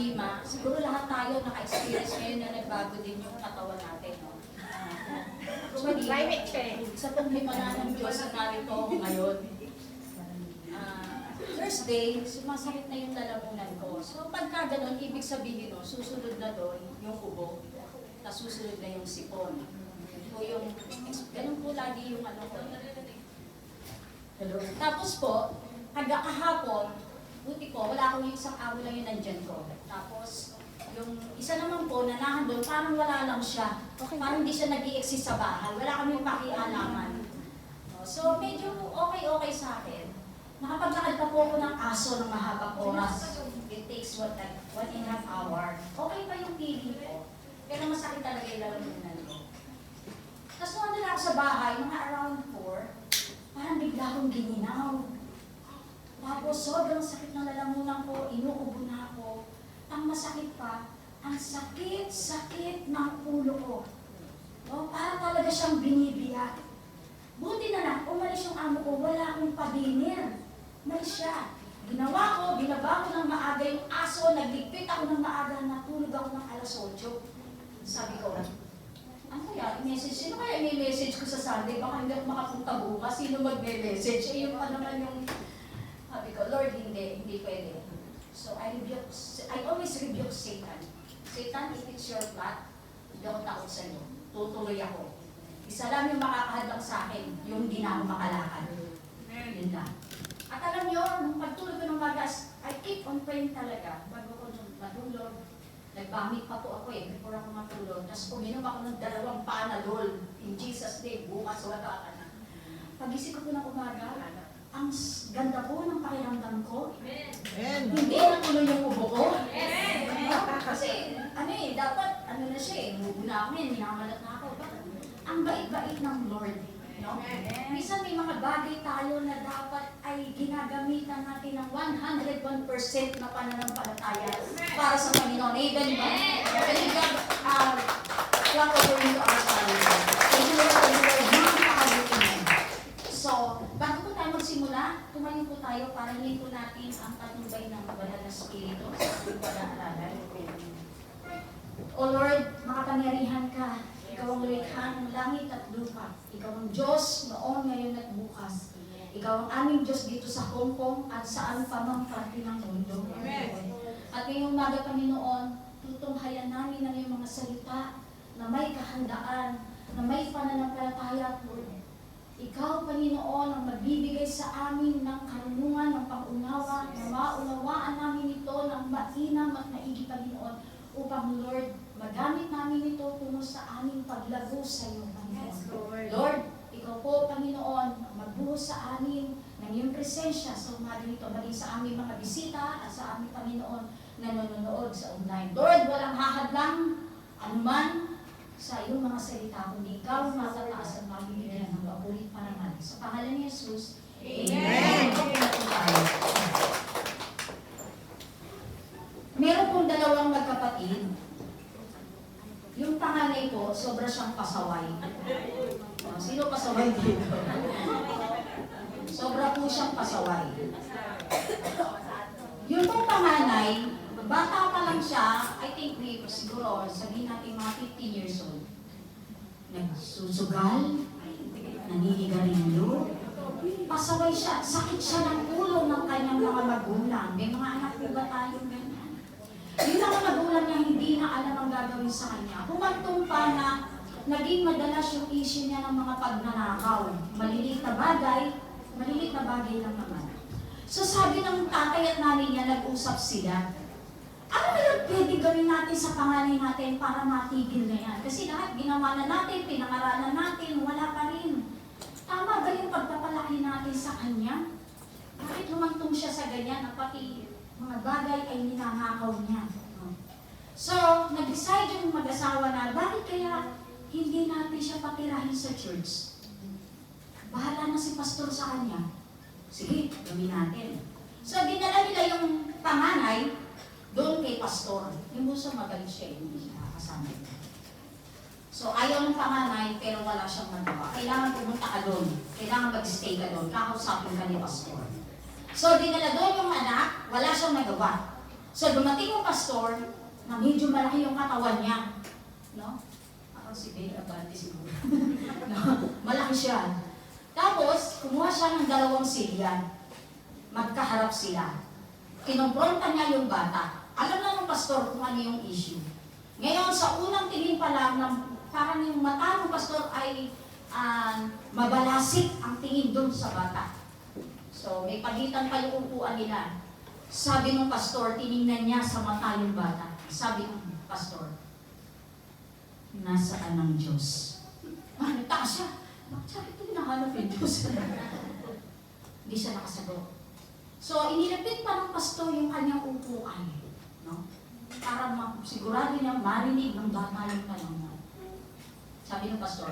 problema, siguro lahat tayo naka-experience ngayon na nagbago din yung katawan natin. No? Climate change. Sa paglimana ng Diyos na narito ako ngayon, Thursday, sumasakit na yung lalamunan ko. So pagka ganun, ibig sabihin, no, susunod na doon yung ubo, tapos susunod na yung sipon. O yung, ganun po lagi yung ano ko. Hello? Tapos po, kahapon, buti ko, wala akong yung isang amo lang yung nandyan ko. Tapos, yung isa naman po na nandun, parang wala lang siya. Parang hindi siya nag-i-exist sa bahay. Wala kami pakialaman. So, medyo okay sa akin. Nakapaglakad pa po ako ng aso ng mahabang oras. It takes 1.5 hour. Okay pa yung feeling ko. Pero masakit talaga yung lalamunan ko. Tapos nung andun ako sa bahay, mga around 4, parang bigla akong gininaw. Tapos sobrang sakit ng lalamunan ko, inuubo na ako. Ang masakit pa, ang sakit ng ulo ko. Parang talaga siyang binibiyak. Buti na lang, umalis yung amo ko, wala akong padinir. May siya. Ginawa ko, binaba ko ng maaga yung aso, nagligpit ako ng maaga, natulog ako ng alas 8. Sabi ko, ano kaya, i-message? Sino kaya i-message ko sa Sunday? Baka hindi ako makapunta bukas. Sino mag-message? Yung pa naman yung, sabi ko, Lord, hindi pwede. So I always rebuke Satan. Satan, if it's your plot, hindi ako takot sa iyo. Tutuloy ako. Isa lang yung makakahadlang sa akin, yung hindi na ako makalakad. Yun lang. At alam nyo, nung pagtulog ko ng magas, I keep on praying talaga. Bago ko matulog, nagbamit pa po ako before ako matulog. Tapos uminom ako ng 2 Panadol. In Jesus' name, bukas wala ka na. Pag-isip ko ng umaga, ang ganda po ng pakiramdam ko. Amen. Hindi na tuloy yung ubo ko. Amen. Kasi, dapat, na siya mubo na ako minamalat na ako. Ang bait-bait ng Lord. No? Minsan may mga bagay tayo na dapat ay ginagamitan natin ng 101% na pananampalataya para sa Panginoon. Amen ba? Believe God, what according to our salary. Thank you Lord, napakabuti. So, bago po tayo magsimula, tumayo po tayo para hingin po natin ang patnubay ng banal na Espiritu sa ating pag-aaralan. O Lord, makapangyarihan ka. Ikaw ang likha ng langit at lupa. Ikaw ang Diyos noon, ngayon at bukas. Ikaw ang aming Diyos dito sa Hong Kong at saan pa mang parte ng mundo. Amen. At ngayong umaga, Panginoon, tutunghayan namin ang iyong mga salita na may kahandaan, na may pananampalataya, Lord. Ikaw, Panginoon, ang magbibigay sa amin ng karunungan, ng pag-unawa, na maunawaan namin ito ng mainam at maigi, Panginoon, upang, Lord, magamit namin ito tungo sa aming paglago sa iyo, Panginoon. Yes, Lord. Lord, ikaw po, Panginoon, magbuhos sa amin ng iyong presensya sa umaga nito, maging sa aming mga bisita at sa aming Panginoon na nanonood sa online. Lord, walang hahadlang anuman sa iyong mga salita, kundi ikaw ang matataas at mabibigyan ng paulit pa naman. Sa pangalan ni Jesus, Amen. Meron pong 2 magkapatid. Yung panganay po, sobra siyang pasaway. Sino pasaway dito? Sobra po siyang pasaway. Yung pong panganay, bata pa lang siya, I think siguro, sabihin natin mga 15 years old. Nagsusugal, naninigarilyo, pasaway siya, sakit siya ng ulo ng kanyang mga magulang. May mga anak po ba tayong ganyan? Yung mga magulang niya hindi na alam ang gagawin sa kanya. Humantong pa na naging madalas yung issue niya ng mga pagnanakaw. Maliliit na bagay lang naman. So sabi ng tatay at nanay niya, nag-usap sila. Ano kaya pwede gawin natin sa panganay natin para matigil na yan? Kasi lahat ginawa na natin, pinangaralan natin, wala pa rin. Tama ba yung pagpapalaki natin sa kanya? Bakit humantong siya sa ganyan na pati mga bagay ay ninangakaw niya? So, nag-decide yung mag-asawa na, bakit kaya hindi natin siya patirahin sa church? Bahala na si pastor sa kanya. Sige, gawin natin. So, dinala nila yung panganay doon kay pastor. Yung buso magaling siya, hindi siya nakakasama. So, ayaw ng panganay, pero wala siyang magawa. Kailangan pumunta ka doon. Kailangan mag-stay ka doon. Kakausapin ka ni pastor. So, dinala doon yung anak, wala siyang nagawa. So dumating yung pastor, na medyo malaki yung katawan niya. No? Ako si Bea Abante siguro. No? Malaki siya. Tapos, kumuha siya ng 2 silyan. Magkaharap sila. Kinumpronta niya yung bata. Alam na ng pastor kung ano yung issue. Ngayon, sa unang tingin pa lang, parang yung mata ng pastor ay mabalasik ang tingin doon sa bata. So, may pagitan pa yung upuan nila. Sabi ng pastor, tinignan niya sa mata yung bata. Sabi ng pastor, nasaan ang Diyos? Nagtaka siya. Bakit ito hinahanap yung Diyos? Hindi siya nakasagot. So, inilapit pa ng pastor yung kanyang upuan. No? Para sigurado niya marinig ng bata yung tanong niya. Sabi ng pastor,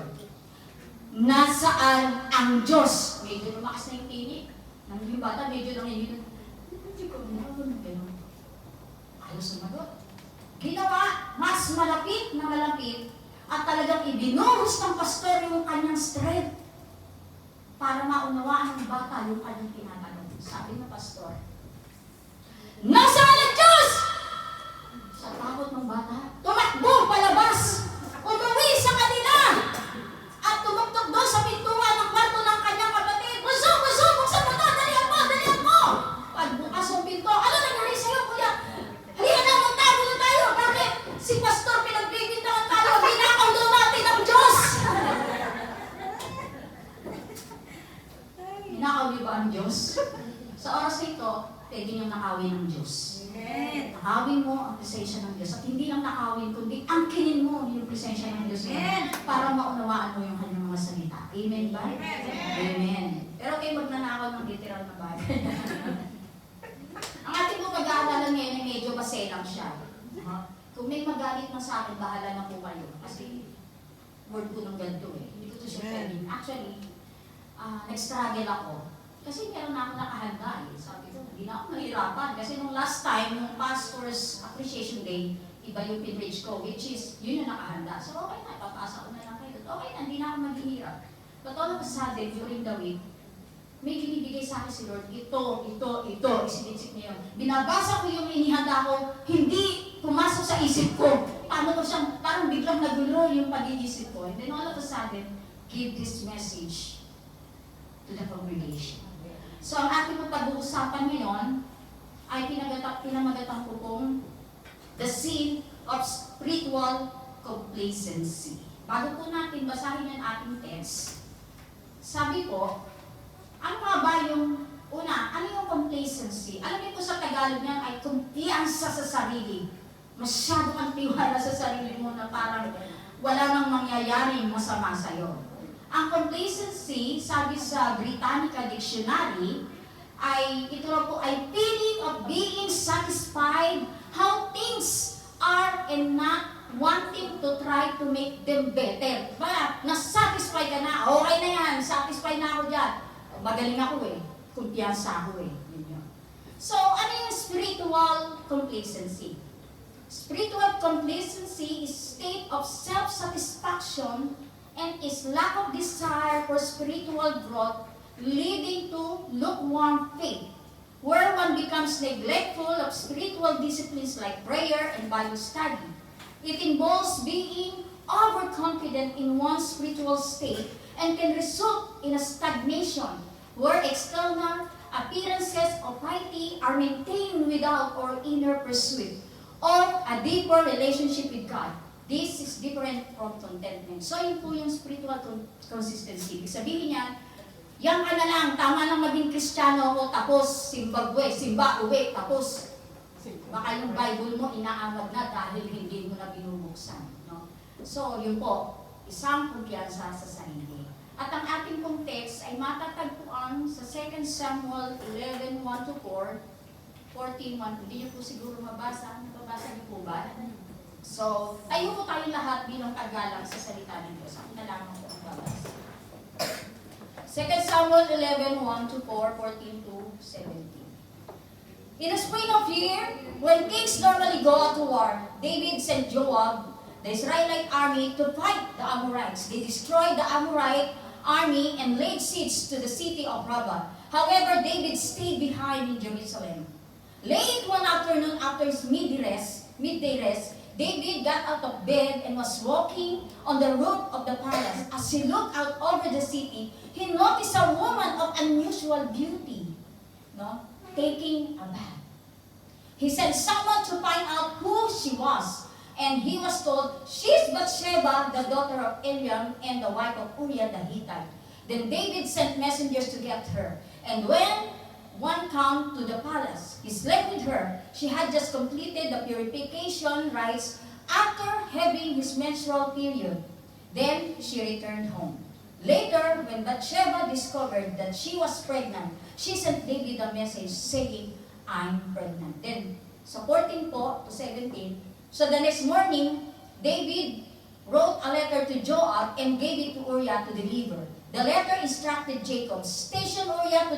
nasaan ang Diyos? Medyo lumakas na yung tinig. Nang yung bata, medyo lang yun. Hindi ko gano'n. Ayaw sumagot. Ginawa, mas malapit na malapit, at talagang ibinuhos ng pastor yung kanyang strength para maunawaan ng bata yung kanyang tinatanong. Sabi ng pastor, nasaan ang Diyos? Sa takot ng bata, tumakbo palabas, umuwi sa kanila, at tumugtog doon sa pintuan ng kwarto ng kanyang kapatid. Busog, buksan mo to, dalihan mo! Pagbukas ang pinto, ano nangyari sa'yo, kuya? Halika na, magtago na tayo. Bakit? Si pastor pinagbibintangan tayo, binakaw daw natin ang Diyos. Binakaw niyo ba ang Diyos? Sa oras na ito, pwede niyong nakawin ng Diyos. Amen. Nakawin mo ang presensya ng Diyos. At hindi lang nakawin, kundi angkinin mo yung presensya ng Diyos. Para maunawaan mo yung kanyang mga salita. Amen ba? Amen. Amen. Pero kayo magnanakaw ng literal na bagay. Ang ating po pag-aalala ngayon ay medyo baselang siya. Kung may magalit na sa akin, bahala na po kayo. Kasi word ko ng ganito eh. Hindi ko ito siya pwedeng. Actually, nag-struggle ako. Kasi meron na ako nakahanda eh. Sabi ko, hindi na ako mahirapan. Kasi nung last time, nung Pastor's Appreciation Day, iba yung pinrage ko, which is, yun yung nakahanda. So okay na, papasa ko na lang kayo. Okay na, hindi na ako maghihirap. But all of a sudden, during the week, may binibigay sa akin si Lord, ito, isiniksik niya yun. Binabasa ko yung inihanda ko, hindi pumasok sa isip ko. Paano ko siyang, parang biglang nagulo yung pag-iisip ko. And then all of a sudden, give this message to the congregation. So, ang ating pag-uusapan ngayon ay pinamagatang ko pong the sin of spiritual complacency. Bago po natin basahin yung ating text, sabi ko, ano nga ba yung una, ano yung complacency? Alam niyo po sa Tagalog niyan ay kumpiyansa sa sarili. Masyado kang tiwala sa sarili mo na parang wala nang mangyayaring masama sa'yo. Ang complacency, sabi sa Britannica Dictionary, ay ito po ay feeling of being satisfied how things are and not wanting to try to make them better. Ba, nasatisfy ka na, okay na yan, satisfied na ako dyan. Magaling ako eh, kumpiyansa ako eh. So, ano yung spiritual complacency? Spiritual complacency is state of self-satisfaction and is lack of desire for spiritual growth, leading to lukewarm faith, where one becomes neglectful of spiritual disciplines like prayer and Bible study. It involves being overconfident in one's spiritual state and can result in a stagnation, where external appearances of piety are maintained without or inner pursuit or a deeper relationship with God. This is different from contentment. So, yun po yung spiritual consistency. Ibig sabihin niya, yan ka na lang, tama lang maging Kristiyano ako, tapos simba, uwi, tapos baka yung Bible mo inaamag na dahil hindi mo na binubuksan. No? So, yun po, isang kumpiyansa sa sarili. At ang ating pong text ay matatagpuan sa 2 Samuel 11:1-4, 14:1. Hindi niyo po siguro mabasa. Nababasa niyo po ba? So, tayo po tayong lahat bilang tagalang sa salita ng Diyos. Ako na lamang po ang babasa. 2 Samuel 11:1-4, 14-17. In the spring of year, when kings normally go out to war, David sent Joab, the Israelite army, to fight the Amorites. They destroyed the Amorite army and laid siege to the city of Rabbah. However, David stayed behind in Jerusalem. Late one afternoon after his midday rest, David got out of bed and was walking on the roof of the palace. As he looked out over the city, he noticed a woman of unusual beauty, no, taking a bath. He sent someone to find out who she was, and he was told, "She's Bathsheba, the daughter of Eliam and the wife of Uriah the Hittite." Then David sent messengers to get her, and when one came to the palace, he slept with her. She had just completed the purification rites after having his menstrual period. Then she returned home. Later, when Bathsheba discovered that she was pregnant, she sent David a message saying, "I'm pregnant." Then, sa 14 po to 17, so the next morning, David wrote a letter to Joab and gave it to Uriah to deliver. The letter instructed Jacob, "Station Uriah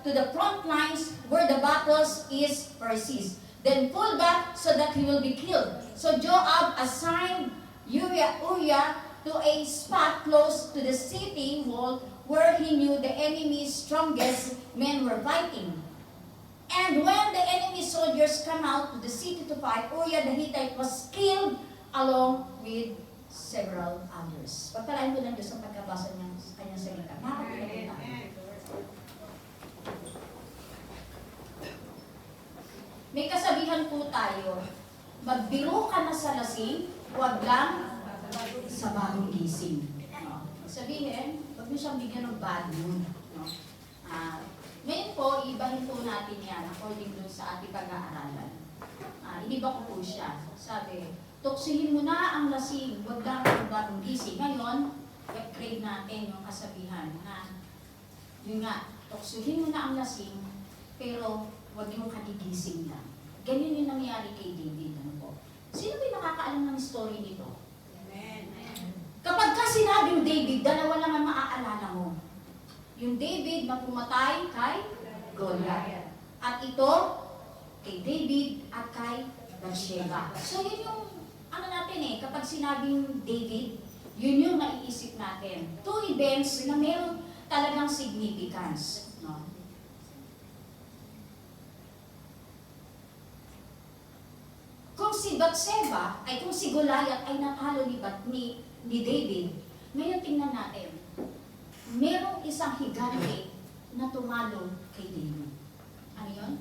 to the front lines where the battles is persist. Then pull back so that he will be killed." So Joab assigned Uriah to a spot close to the city wall where he knew the enemy's strongest men were fighting. And when the enemy soldiers come out to the city to fight, Uriah the Hittite was killed along with several others. Pagpalain ko lang Diyos ang pagkabasa niya sa kanyang salita. Makakapagpapit tayo. May kasabihan po tayo, magbiro ka na sa lasing, huwag lang sa bagong gising. No? Sabihin, huwag niyo siyang bigyan ng bad mood. No? Ngayon po, ibahin po natin yan according dun sa ating pag-aaralan. Iniba ko po siya. Sabi, tuksihin mo na ang lasing, huwag lang ang bagong gising. Ngayon, i-upgrade natin yung kasabihan na, yun nga, tuksihin mo na ang lasing, pero huwag yung kanigising lang. Ganyan yung nangyari kay David. Ano po? Sino ba nakakaalam ng story nito? Amen. Kapag ka sinabing David, dalawa lang ang maaalala mo. Yung David na pumatay kay Goliath. At ito, kay David at kay Bathsheba. So yun yung, ano natin kapag sinabing David, yun yung naiisip natin. Two events na meron talagang significance. No? Kung si Bathsheba, kung si Goliath ay natalo ni David, ngayon tingnan natin, merong isang higante na tumalo kay David. Ano yun?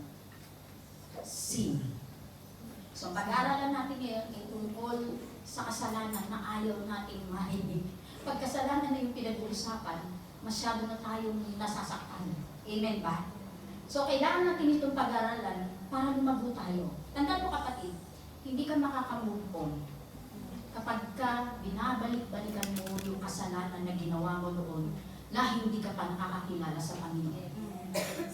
Sin. So, pag-aaralan natin ngayon ay tungkol sa kasalanan na ayaw nating marinig. Pag kasalanan na yung pinag-uusapan, masyado na tayong nasasaktan. Amen ba? So, kailangan natin itong pag-aaralan para lumago tayo. Tandaan mo kapatid, hindi ka makaka-move on kapag ka binabalik-balikan mo yung kasalanan na ginawa mo noon na hindi ka pa nakakakilala sa Panginoon.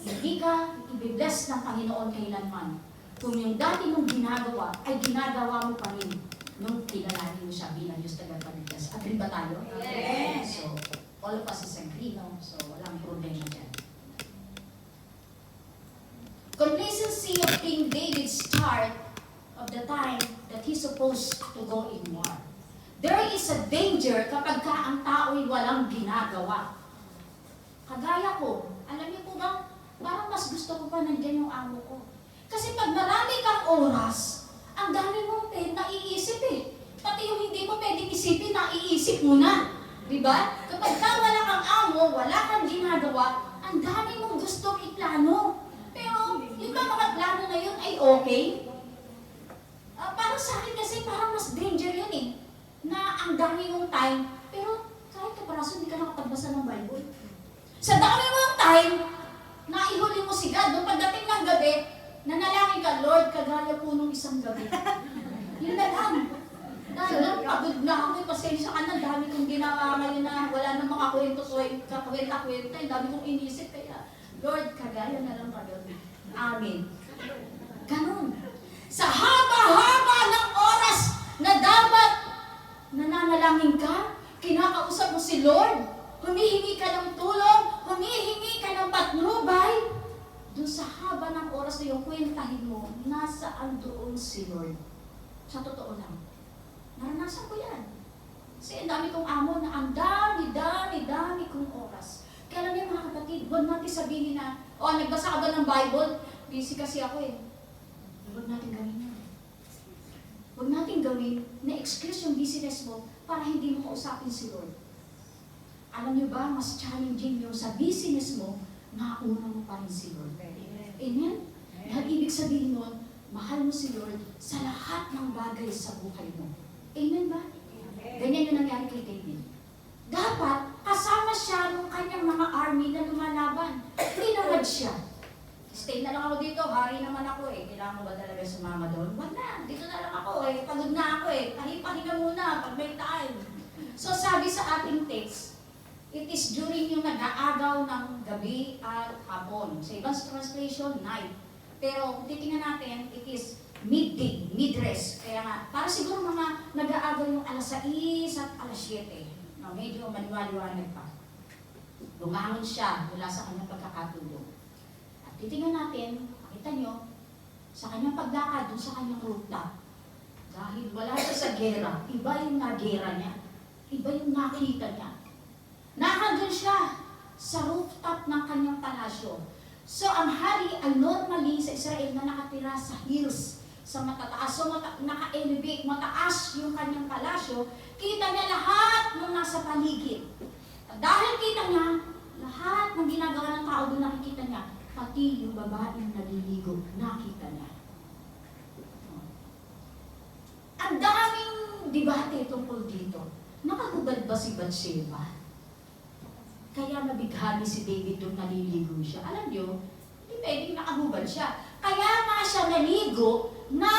Hindi ka i-bless ng Panginoon kailanman kung yung dati mong ginagawa ay ginagawa mo pa rin nung kilalanin mo siya bilang Diyos tagapagligtas. Agree ba tayo? Yes! So, all of us is agree, no? So, walang problema dyan. Complacency of King David start of the time that he's supposed to go in war. There is a danger kapag ka ang tao'y walang ginagawa. Kagaya ko, alam niyo po ba, parang mas gusto ko pa nandiyan yung amo ko. Kasi pag marami kang oras, ang dami mong naiisip Pati yung hindi mo pwedeng isipin, naiisip mo na. Diba? Kapag ka wala kang amo, wala kang ginagawa, ang dami mong gustong iplano. Pero yung mga plano na yun ay okay. Parang sa akin kasi parang mas danger yun na ang dami mong time, pero kahit kaparaso hindi ka nakapagbasa ng Bible. Sa dami mong time, naihuli mo si God. Doon pagdating ng gabi, nanalangin ka, Lord, kagaya po nung isang gabi. Yun na lang. Dahil pagod na ako, pasensya ka na, dami kong ginawa ngayon na wala nang makakwenta-kwenta, yung dami kong inisip, kaya Lord, kagaya na lang kayo. Amen. Ganun. Sa haba-haba ng oras na dapat nananalangin ka, kinakausap mo si Lord, humihingi ka ng tulong, humihingi ka ng patnubay, doon sa haba ng oras na yung kwentahin mo, nasaan doon si Lord? Sa totoo lang. Naranasan ko yan. Kasi ang dami kong amo na ang dami kong oras. Kaya lang yung mga kapatid, huwag natin sabihin na, nagbasa ka ba ng Bible? Busy kasi ako huwag natin gawin yun. Huwag natin gawin na excuse yung busyness mo para hindi mo kausapin si Lord. Alam niyo ba, mas challenging yung sa busyness mo, mauna mo pa rin si Lord. Amen? Dahil ibig sabihin nun, mahal mo si Lord sa lahat ng bagay sa buhay mo. Amen ba? Ganyan yung nangyari kay David. Dapat, kasama siya ng kanyang mga army na lumalaban. Tinawad siya. Stay na lang ako dito, hari naman ako eh. Kailangan mo ba talaga sumama doon? Wag na, dito na lang ako eh. Pagod na ako eh. Pahinga muna pag may time. So sabi sa ating text, it is during yung nag-aagaw ng gabi at hapon. Sa ibang translation, night. Pero kung titingnan natin, it is midday, mid-rest. Kaya nga, para siguro mga nag-aagaw yung alas 6 at alas 7. No, medyo maliwaliwanag pa. Bumangon siya mula sa kanyang pagkakatulog. At titingnan natin, makita nyo, sa kanyang paglakad, dun sa kanyang rooftop. Dahil wala siya sa gera, iba yung nagera niya. Iba yung nakita niya. Nakandun siya sa rooftop ng kanyang palasyo. So, ang hari ay normally sa Israel na nakatira sa hills, sa matataas. So, naka-elevate, mataas yung kanyang palasyo. Kita niya lahat ng nasa paligid. At dahil kita niya, lahat ng ginagawa ng tao doon nakikita niya, pati yung babaeng naliligo, nakita niya. Ang daming debate tungkol dito. Nakahubad ba si Bathsheba? Kaya nabighani si David doon naliligo siya. Alam niyo, hindi pwedeng nakahubad siya. Kaya nga siya naligo na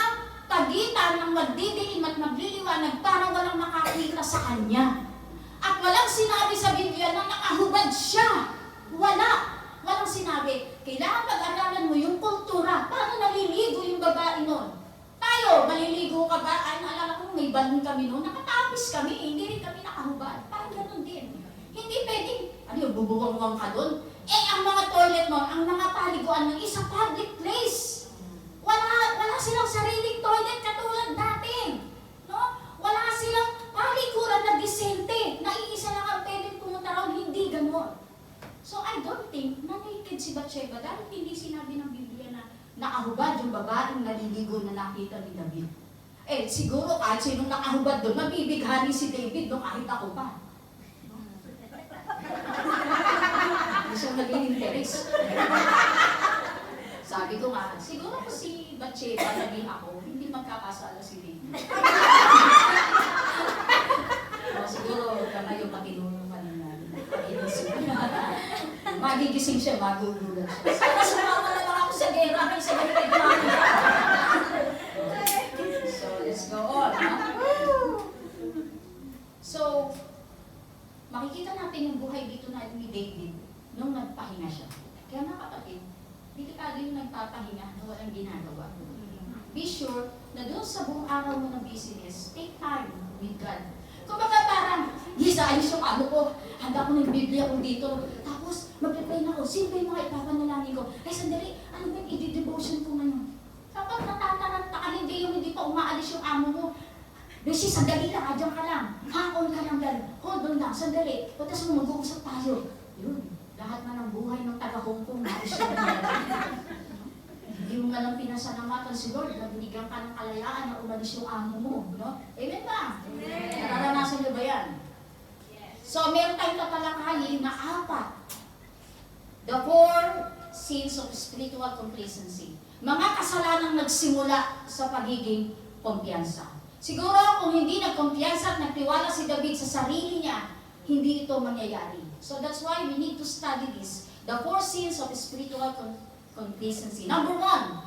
pagitan ng magdidilim at magliliwanag para walang makakita sa kanya. At walang sinabi sa Biblia na nakahubad siya. Walang sinabi. Kailangan pag-aralan mo yung kultura. Paano naliligo yung babae nun? Tayo, maliligo ka ba? Ay, naalala ko, may balon kami noon. Nakatapis kami. Hindi rin kami nakahubad. Parang ganun din. Hindi pwedeng, bubuwang-wang ka doon. Ang mga toilet mo, ang mga paliguan mo, is a public place. Wala silang sariling toilet katulad natin. No? Wala silang paliguran na disente. Na iisa lang ang pwedeng pumunta raw, hindi ganun. So I don't think na naked si Bathsheba dahil hindi sinabi ng Biblia na nakahubad yung babaeng naliligo na nakita ni David. Siguro kahit sinong nakahubad doon, mabibighani si David doon kahit ako pa. Hindi siya nag-i-interest. Sabi ko nga, siguro kung si Bathsheba naging ako, hindi magkakasala si David. Siguro kamay yung patinulong kanina. Magigising siya, magugulat siya. Sana sumama na lang ako sa gera, may sa gera. So, let's go on. So, makikita natin yung buhay dito na ni David nung nagpahinga siya. Kaya mga kapatid, hindi ka yung nagpapahinga na walang ginagawa. Be sure na doon sa buong araw mo ng business, take time with God. Kung baka parang, ayos yung ano ko, handa ko ng Biblia ko dito, tapos mag-reply na ako, sino ba yung mga ipapanalangin ko? Sandali, ano ba yung i-devotion ko ngayon? Kapag natataranta ka, hindi pa umaalis yung amo mo, Beshi, sandali lang, adyan ka lang. Hakon ka lang dyan. Hold on lang, sandali. Pagkas mo, mag-uusap tayo. Yun, lahat na ng buhay ng taga-Hong Kong, nais yun. Hindi mo nga lang pinasalamatan si Lord, nabinigyan ka ng kalayaan na umalis yung amo mo. No? Amen ba? Amen. Nararanasan niyo ba yan? Yes. So, meron tayong tatalakayin na 4. The 4 sins of spiritual complacency. Mga kasalanang nagsimula sa pagiging kumpiyansa. Siguro kung hindi nagkumpiyansa at nagtiwala si David sa sarili niya, hindi ito mangyayari. So that's why we need to study this. The 4 sins of spiritual complacency. Number 1,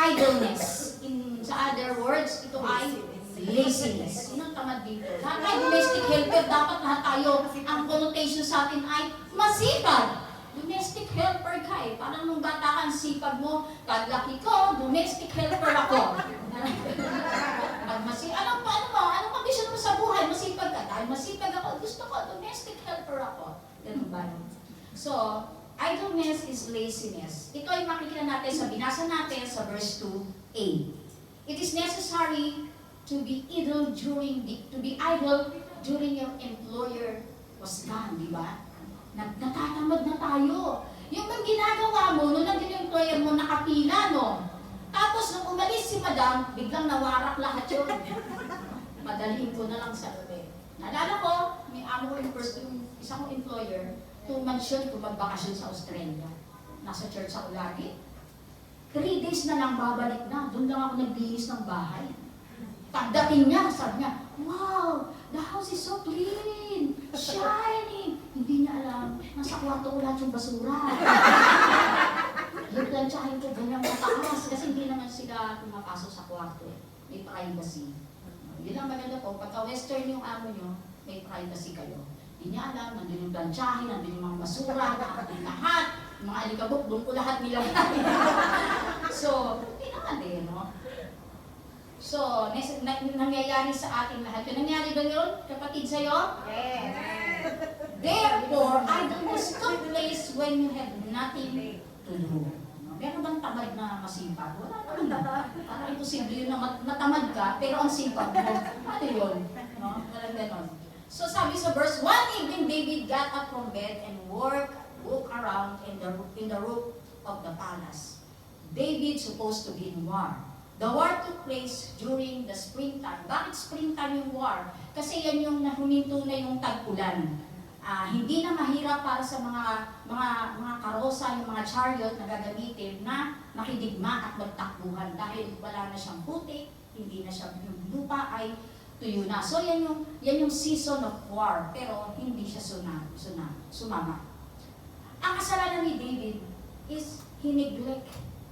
idleness. Sa other words, ito ay laziness. Yun ang tamad dito. Lahat ay domestic helper, dapat lahat tayo, ang connotation sa atin ay masipag. Domestic helper ka eh. Parang nung bata ka, ang sipag mo, paglaki ko, domestic helper ako. Anong condition mo sa buhay? Masipag ka. Dahil masipag ako, gusto ko, domestic helper ako. Ganun ba? So, idleness is laziness. Ito ay makikita natin sa binasa natin sa verse 2a. It is necessary to be idle during your employer was gone, di ba? Natatamad na tayo. Yung bang ginagawa mo, nung nandun yung employer mo, nakapila, no? Tapos nung umalis si Madam, biglang nawarak lahat yun. Madalhin ko na lang sa ube. Naalala ko, may amo ko yung isang employer, 2 months yun kung magbakasyon sa Australia. Nasa church ako lagi. 3 days na lang babalik na. Doon lang ako nagbihis ng bahay. Pagdating niya, sabi niya, wow, the house is so clean, shining. Hindi niya alam, nasa kwarto ko lahat yung basura. Yung plantsahin ko ganyang mataas kasi hindi naman sila pumapasok sa kwarto. May privacy. Yun lang maganda po, pagka western yung amo nyo, may privacy kayo. Hindi niya alam, nandun yung plantsahin, nandun yung mga basura, nandun lahat. Yung mga alikabok, doon ko lahat nilagay. So, hindi naman din, no? So, nangyayari sa ating lahat. Yung nangyari ba yun, kapatid sa'yo? Yes. Therefore, idleness took place when you have nothing to do. Meron bang tamad na masipag? Wala naman. Parang imposible yun na matamad ka, pero ang sipag mo. Ano yun? No? Walang ganon. So sabi sa verse, one evening David got up from bed and walked around in the roof of the palace. David supposed to be in war. The war took place during the springtime. Bakit springtime yung war? Kasi yan yung huminto na yung tag-ulan. Hindi na mahirap para sa mga karosa, yung mga chariot na gagamitin na makidigma at magtakbuhan dahil wala na siyang putik, hindi na siya, yung lupa ay tuyo na. So yan yung season of war, pero hindi siya sumama. Ang kasalanan ni David is he neglect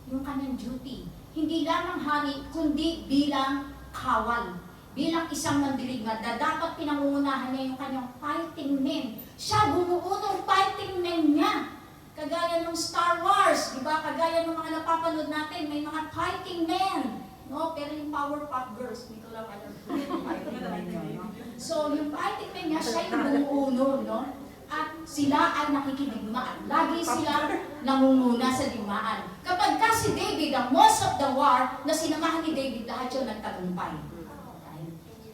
yung kanyang duty. Hindi lamang hari, kundi bilang kawal. Bilang isang mandirigma na dapat pinangungunahan niya yung kanyang fighting men. Siya bumuo ng fighting men niya. Kagaya ng Star Wars, di ba? Kagaya ng mga napapanood natin, may mga fighting men. No? Pero yung Powerpuff Girls, hindi ko lang alam kung yung fighting men niya. No? So, yung fighting men niya, siya yung bumuo, no? At sila ay nakikidigma at lagi sila nangunguna sa digmaan. Kapag si David, ang most of the war na sinamahan ni David, lahat yun nagtagumpay.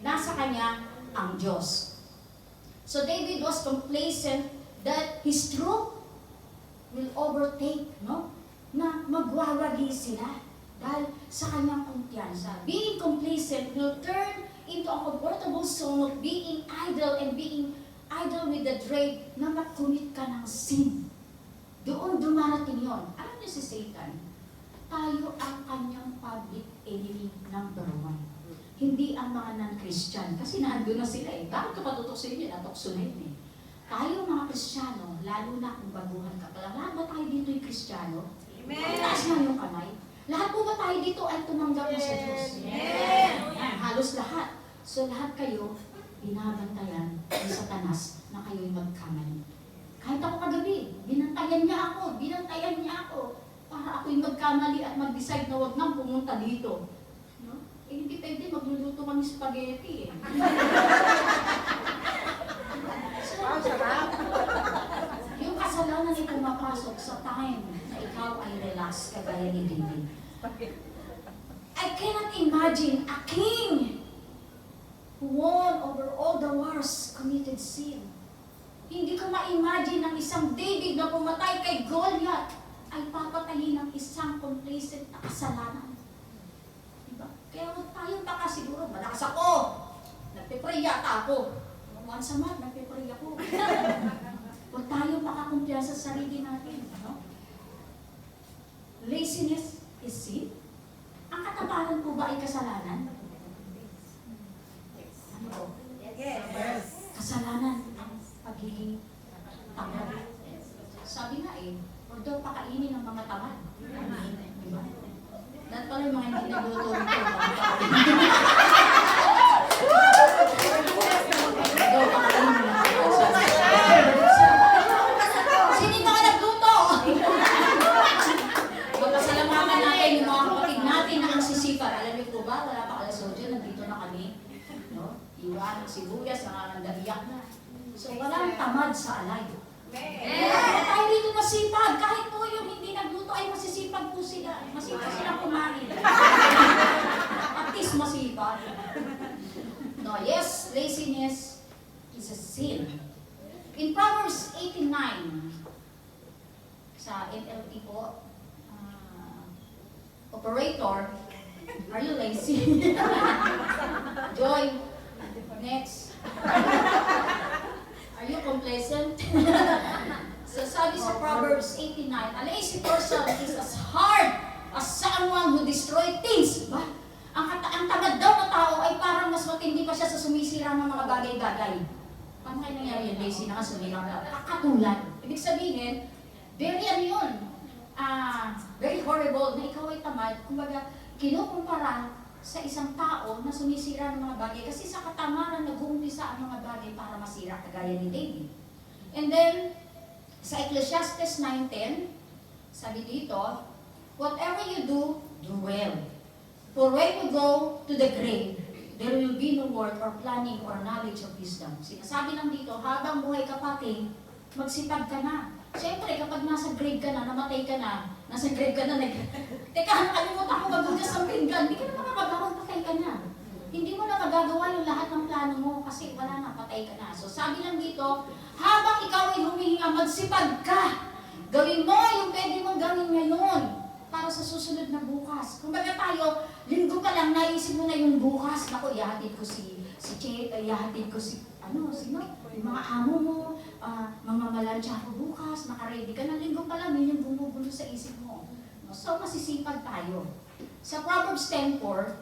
Nasa kanya ang Diyos. So David was complacent that his troop will overtake, no? Na magwawagi sila dahil sa kanyang kumpiyansa. Being complacent will turn into a comfortable zone of being idle and being idle with the dread na mag-commit ka ng sin. Doon dumarating yon. Alam niyo si Satan, tayo ang kanyang public enemy number 1. Hindi ang mga non-Christian. Kasi naandun na sila eh. Bakit ka patutukso yun? Natukso na yun eh. Tayo mga Kristiyano, lalo na kung baguhan ka pala, lahat ba tayo dito yung Kristiyano? Amen! Taas na yung kamay. Lahat po ba tayo dito ay tumanggap na sa Diyos? Amen! Yan, halos lahat. So lahat kayo, binabantayan ni Satanas na kayo'y magkamali. Kahit ako kagabi, binantayan niya ako para ako'y magkamali at mag-decide na huwag nang pumunta dito. No? Eh, hindi pwede, magluluto kami spaghetti eh. So, yung kasalanan ay pumapasok sa time na ikaw ay relax kagaya ni David. I cannot imagine a king who won over all the wars committed sin. Hindi ko ma-imagine ang isang David na pumatay kay Goliath ay papatayin ng isang complacent na kasalanan. Diba? Kaya huwag tayong baka siguro, malakas ako. Nagpipray yata ako. Once a month, nagpipray ako. Huwag tayong makakumpiyansa sa sarili natin. No? Laziness is sin. Ang katabalan po ba ay kasalanan? Ano po? Yes. Kasalanan ang pagiging tamad. Sabi nga eh, huwag daw pakainin ng mga tamad. Diba? Dahil pala yung mga hindi nagluto nito. Daw pakainin ng mga tamad. Sino yung mga nagluto? Magpasalamatan natin yung mga kapatid natin na ang sisipag. Alam niyo po ba, wala pa alas 8, nandito na kami. No? Iwan, sibuyas, nakakandaiyak na. So, walang tamad sa alay. Tayo dito masipag. Kahit po yung hindi nagluto ay masisipag po sila. Masipag silang kumain. At least masipag. No, yes, laziness is a sin. In Proverbs 18:9, sa NLT po, Operator, are you lazy? Joy, next. Are you complacent? So sabi sa Proverbs 89, a lazy person is as hard as someone who destroy things. Ba? Ang tamad daw na tao ay parang mas matindi pa siya sa sumisira ng mga bagay-bagay. Paano kayo nangyari yun? Lazy na nga, sumira ka. Katulad. Ibig sabihin, very ano yun? Very horrible na ikaw ay tamad. Kumbaga, kinukumpara sa isang tao na sumisira ng mga bagay. Kasi sa katamaran, nag-uumpisa ang mga bagay para masira, kagaya ni David. And then, sa Ecclesiastes 9:10, sabi dito, whatever you do, do well. For when you go to the grave, there will be no work or planning or knowledge of wisdom. Sinasabi lang dito, habang buhay ka pati, magsipag ka na. Siyempre, kapag nasa grave ka na, namatay ka na, nasa grave ka na, teka, nakalimutan ko magugas ang pinggan, hindi ka na makakagawang patay ka na. Hindi mo na magagawa yung lahat ng plano mo kasi wala na, patay ka na. So sabi lang dito, habang ikaw ay humihinga, magsipag ka. Gawin mo yung pwede mong gawin ngayon para sa susunod na bukas. Kung baga tayo, linggo pa lang, naisip mo na yung bukas. Naku, ihahatid ko si Che, ihahatid ko sino? Yung mga amo mo, mamamalansya ko bukas, nakaready ka na. Linggo pa lang, yun yung bumubulo sa isip mo. So, masisipag tayo. Sa Proverbs 10:4,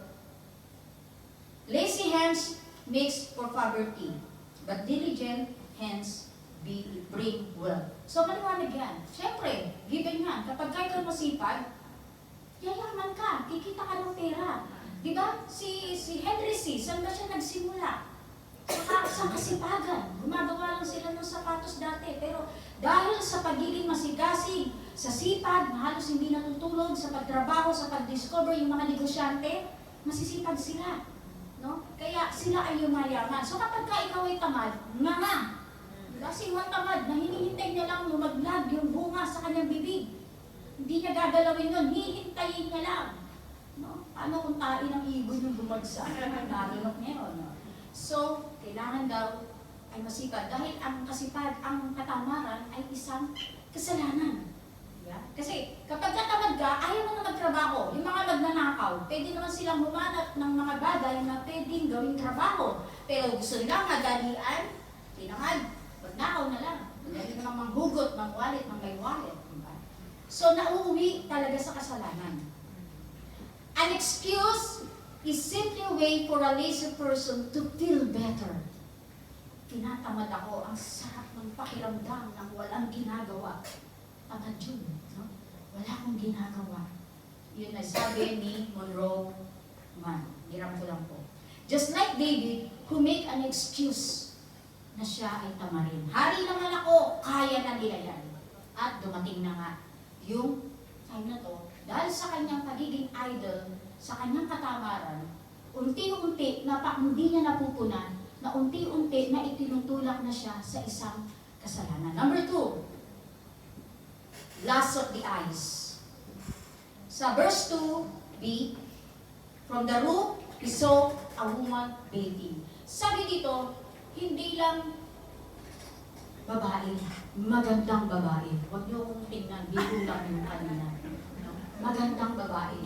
lazy hands makes for poverty, but diligent hands bring wealth. So, maliwanag yan. Siyempre, given yan. Kapag kayo masipag, yayaman ka, kikita ka ng pera. Diba? Si Henry C., saan ba siya nagsimula? Sa kasipagan. Gumagawa lang sila ng sapatos dati. Pero dahil sa pagiging masigasig, sa sipag, na halos hindi natutulog, sa pagtrabaho, sa pag-discover yung mga negosyante, masisipag sila. No? Kaya sila ay yumayaman. So kapag ka ikaw ay tamad, nga. Kasi yung tamad na hinihintay niya lang lumaglag yung bunga sa kanyang bibig. Hindi niya gagalawin yun, hihintayin niya lang. No? Paano kung tain ang ibon yung bumagsak? Nalunok niya yun. No? So, kailangan daw ay masipag. Dahil ang kasipag, ang katamaran ay isang kasalanan. Yeah? Kasi kapag natamad ka, ayaw mo na magtrabaho. Yung mga magnanakaw, pwede naman silang humanap ng mga bagay na pwedeng gawing trabaho. Pero gusto nila madalian, tinamad. Magnakaw na lang. Madali na lang manghugot, mangwalit, mangmaywalit. Diba? So, nauuwi talaga sa kasalanan. An excuse is simply a way for a lazy person to feel better. Tinatamad ako, ang sarap ng pakiramdam ng walang ginagawa. Tamad yun, no? Wala akong ginagawa. Yun na sabi ni Monroe Mann. Hiram ko lang po. Just like David, who make an excuse na siya ay tamarin. Hari naman ako, kaya na nila yan. At dumating na nga yung time na to, dahil sa kanyang pagiging idol, sa kanyang katamaran, unti-unti na hindi niya napupunan, na unti-unti na itinutulak na siya sa isang kasalanan. Number 2, lust of the eyes. Sa verse 2b, from the root, he saw a woman bathing. Sabi dito, hindi lang babae, magandang babae. Huwag niyo akong tingnan, biro lang yung kanina. Magandang babae.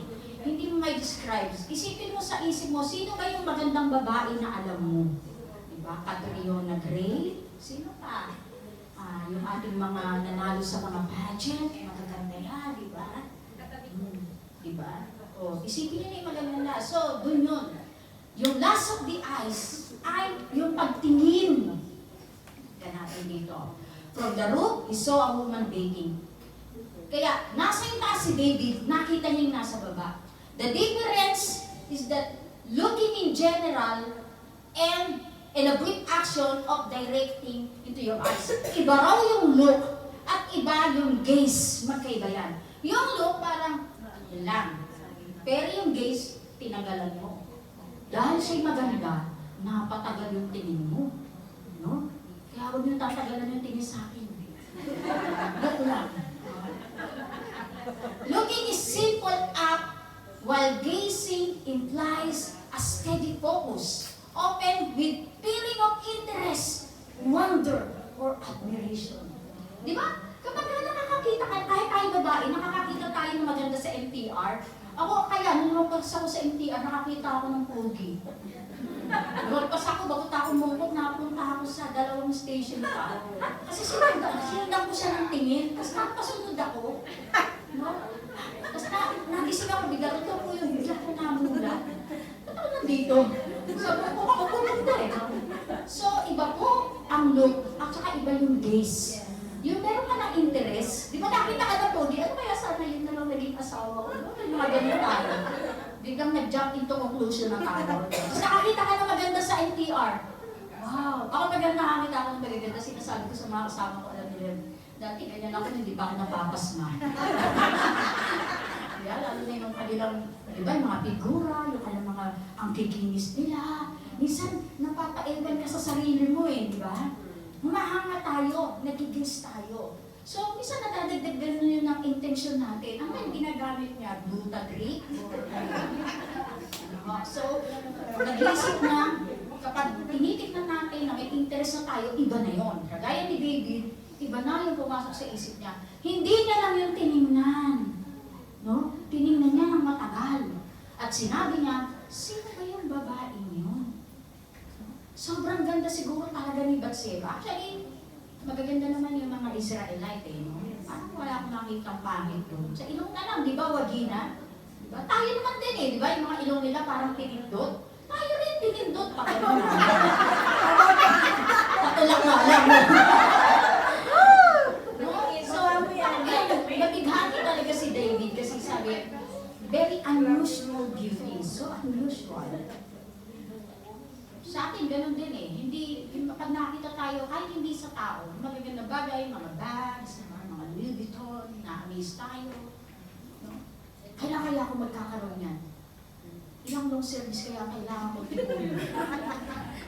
Hindi mo may describe. Isipin mo sa isip mo, sino ba yung magandang babae na alam mo? Diba? Catriona Gray? Sino pa? Yung ating mga nanalo sa mga pageant, magaganda yan, diba? Diba? Isipin niyo na yung magaganda. So, dun yun. Yung lust of the eyes ay yung pagtingin. Natin dito. From the roof, he saw a woman bathing. Kaya, nasa yung taas si David, nakita niya yung nasa baba. The difference is that looking in general and a brief action of directing into your eyes. Iba raw yung look at iba yung gaze. Magkaiba yan. Yung look parang lang. Pero yung gaze, tinagalan mo. Dahil siya'y maganda, napatagal yung tingin mo. No? Kaya huwag niyo tatagalan yung tingin sa akin. Look lang. Looking is simple act, while gazing implies a steady focus, often with feeling of interest, wonder, or admiration. Di ba? Kapag nakakakita ka, kahit tayo babae, nakakakita tayo ng maganda sa NTR, Ako kaya, nung lumagpas ako sa MTR, nakakita ako ng pogi. Lumagpas ako, bago ako mungkot, napunta ako sa 2 station pa. Kasi sinundan ko siya ng tingin, tapos napasunod ako. No? Tapos nagising ako bigla, ito po yung bigla ko namula. Ba't ako nandito? Sabi ko, ako pumunta eh. So, iba po ang look, at saka iba yung gaze. Yung meron ka ng interest, di ba nakita ka na pogi, ano kaya sana yun na lang naging asawa ko? May mga ganyan tayo. Biglang nag-jump into conclusion ng tao. Tapos nakakita ka na maganda sa NTR. Wow! Ako maganda nakakita ako ng magaganda, sinasabi ko sa mga kasama ko, alam nila, dati ganyan ako, hindi pa ako napapasma. Kaya lalo na yung kanilang, di ba, yung mga figura, yung kanilang mga ang kikinis nila. Minsan, napapaewan ka sa sarili mo eh, di ba? Humahanga tayo, nagigis tayo. So, minsan nadadagdag ganun yun ang intention natin. Ano yung ginagamit niya? Gluta trick? So, nag-iisip na, kapag tinitignan natin na may interest na tayo, iba na yun. Kagaya ni David, iba na yung pumasok sa isip niya. Hindi niya lang yung tinignan. No? Tinignan niya ng matagal. At sinabi niya, sino ba yung babaeng yun? Sobrang ganda siguro talaga ni Bathsheba. Actually, magaganda naman yung mga Israelite eh, no? Parang wala akong nakitang pangit doon. Sa ilong na lang, di ba, wagina? Di ba? Tayo naman din eh, di ba? Yung mga ilong nila parang tinindot. Tayo rin tinindot. Pakilong na. Patulak na alam mo. No? So, nabighati talaga si David kasi sabi, very unusual beauty. So unusual. Sa atin, ganun din eh. Hindi, pag nakita tayo, kahit hindi sa tao, magaganda bagay, mga bags, mga Louis Vuitton, na-amaze tayo. No? Kaya ako magkakaroon yan. Ilang long service kaya kailangan ko tigulong.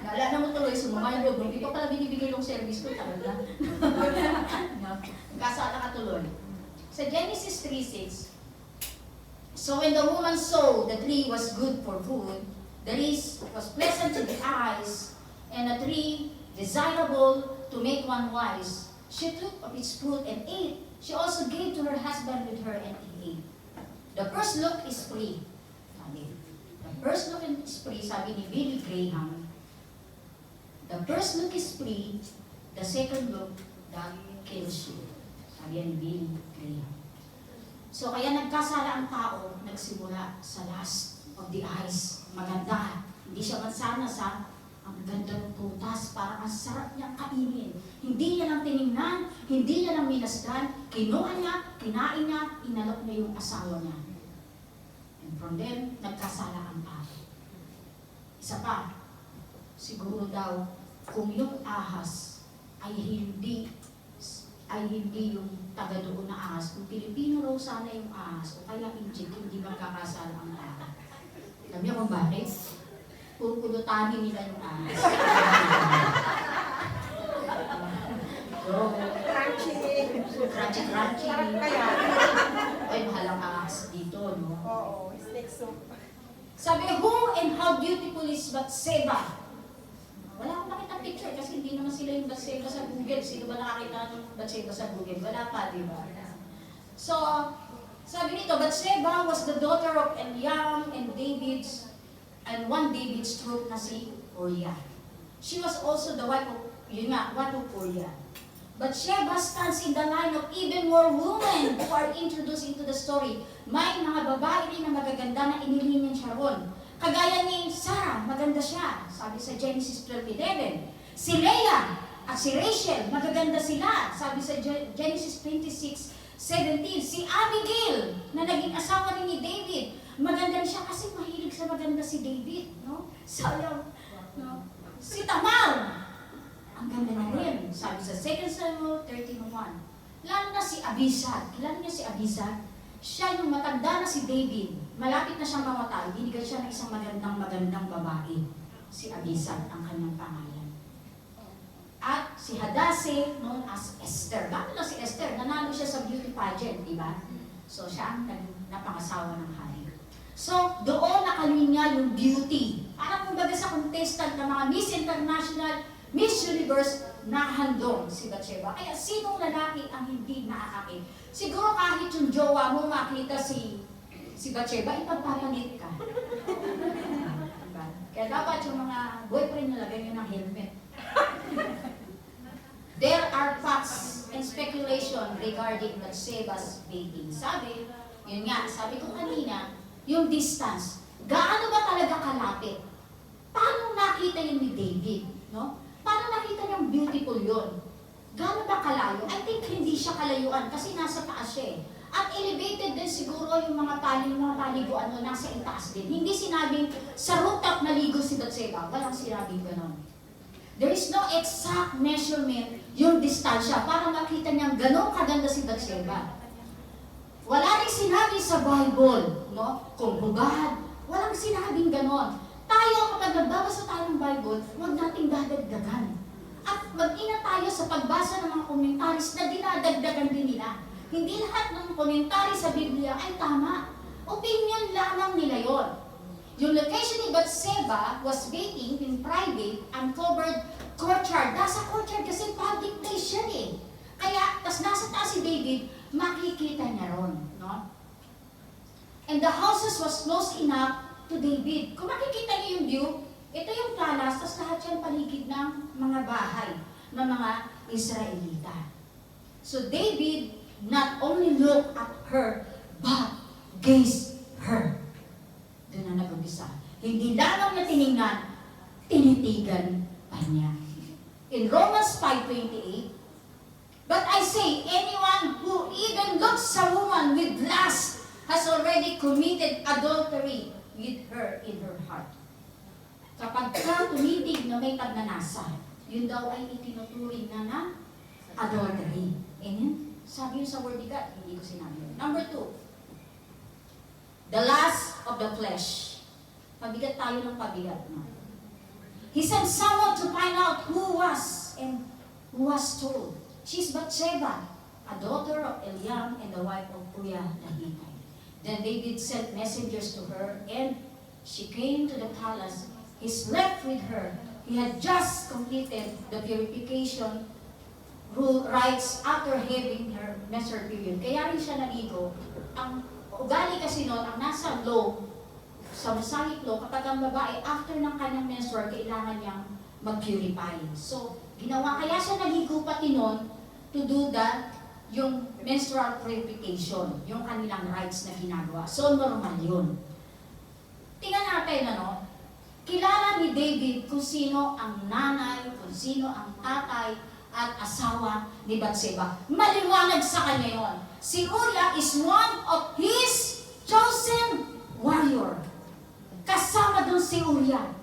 Naalala mo tuloy, sumama yung loob, hindi pa pala binibigay long service ko talaga. No? Kasala ka tuloy. Sa Genesis 3:6, so when the woman saw the tree was good for food, the tree was pleasant to the eyes, and a tree desirable to make one wise. She took of its fruit and ate. She also gave to her husband with her, and he ate. The first look is free. The first look is free, sabi ni Billy Graham. The first look is free, the second look, that kills you. Sabi ni Billy Graham. So kaya nagkasala ang tao, nagsimula sa lust of the eyes. Maganda. Hindi siya mansana sa ang ganda ng prutas, parang ang sarap niyang kainin. Hindi niya lang tinignan, hindi niya lang minasdan, kinuha niya, kinain niya, inalok niya yung asawa niya. And from then, nagkasala ang tao. Isa pa, siguro daw, kung yung ahas ay hindi yung taga doon na ahas, kung Pilipino raw sana yung ahas, o kaya Egypt, hindi magkakasala ang ahas. Alam niyo kung bakit? Pupulutanin nila yung ahas. So, crunchy. Sarap kaya. Ay, mahalang ahas dito, no? Oo, steak soup. Sabi, who and how beautiful is Bathsheba? Wala akong nakita picture kasi hindi naman sila yung Bathsheba sa Google. Sino ba nakakita ng Bathsheba sa Google? Wala pa, di ba? So, sabi nito, Bathsheba was the daughter of Eliam and one David's troop na si Uriah. She was also the wife of Uriah. Bathsheba stands in the line of even more women who are introduced into the story. May mga babae rin na magaganda na inilinian siya ron. Kagaya ni Sarah, maganda siya. Sabi sa Genesis 12:11. Si Leah at si Rachel, magaganda sila. Sabi sa Genesis 26:17. Si Abigail, na naging asawa rin ni David. Maganda siya kasi mahilig sa maganda si David. No? Sayang. No? Si Tamar, ang ganda na rin. Sabi sa 2 Samuel 13:1. Lalo na si Abisag. Kilala niyo si Abisag? Siya yung matanda na si David. Malapit na siyang mamatay. Binigay siya ng isang magandang babae. Si Abisag ang kanyang pangalan. At si Hadassah, known as Esther. Bakit na si Esther? Nanalo siya sa beauty pageant, di ba? So siya ang napangasawa ng hari. So, doon nakalinya yung beauty. Parang kumbaga sa contestant ng mga Miss International, Miss Universe, nahandong si Bathsheba. Kaya sinong lalaki ang hindi naaakit? Siguro kahit yung jowa mo makita si Si Bathsheba, ipagpapalit ka. Diba? Kaya dapat yung mga boyfriend na lagay nyo ng helmet. There are facts and speculation regarding Bathsheba's bathing. Sabi, yun nga, sabi ko kanina, yung distance. Gaano ba talaga kalapit? Paano nakita yun ni David? No? Paano nakita niyang beautiful yun? Gaano ba kalayo? I think hindi siya kalayuan kasi nasa taas siya eh. At elevated din siguro yung mga paliguan mo, nasa itaas din. Hindi sinabing sa rooftop naligo si Bathsheba. Walang sinabing ganon. There is no exact measurement yung distansya para makita niyang ganong kaganda si Bathsheba. Wala rin sinabi sa Bible, no? Kung hugad, walang sinabing ganon. Tayo, kapag nagbabasa tayo ng Bible, huwag nating dadagdagan. At mag-ingat tayo sa pagbasa ng mga komentaris na dinadagdagan din nila. Hindi lahat ng komentary sa Biblia ay tama. Opinion lamang nila yon. Yung location ni Bathsheba was bathing in private, uncovered courtyard. Nasa courtyard kasi public place yan eh. Kaya, tas nasa taas si David, makikita niya ron. No? And the houses was close enough to David. Kung makikita niyo yung view, ito yung palace, tas lahat yan paligid ng mga bahay ng mga Israelita. So David not only looked at her, but gazed her. Doon na nag-umpisa. Hindi lamang na tiningnan, tinitigan pa niya. In Romans 5:28, but I say, anyone who even looks a woman with lust has already committed adultery with her in her heart. Kapag ka tumitig na may pagnanasa, yun daw ay itinuturing na adultery. Amen? Sabi yun sa word ni God, hindi ko sinabi yun. Number 2, the lust of the flesh. Pabigat tayo ng pabigat. No? He sent someone to find out who was and who was told. She's Bathsheba, a daughter of Eliam and the wife of Uriah the Hittite. Then David sent messengers to her, and she came to the palace. He slept with her. He had just completed the purification rites after having her menstrual period. Kaya rin siya naligo. Ang ugali kasi noon, ang nasa law, sa Mosaic law, kapag ang babae, after ng kanyang menstrual, kailangan niyang mag-purify. So, ginawa, kaya siya naligo pati noon to do that, yung menstrual purification, yung kanilang rites na ginagawa. So, normal yun. Tingnan natin, ano, kilala ni David kung sino ang nanay, kung sino ang tatay, at asawa ni Bathsheba. Maliwanag sa kanya yon. Si Uriah is one of his chosen warrior. Kasama dun si Uriah.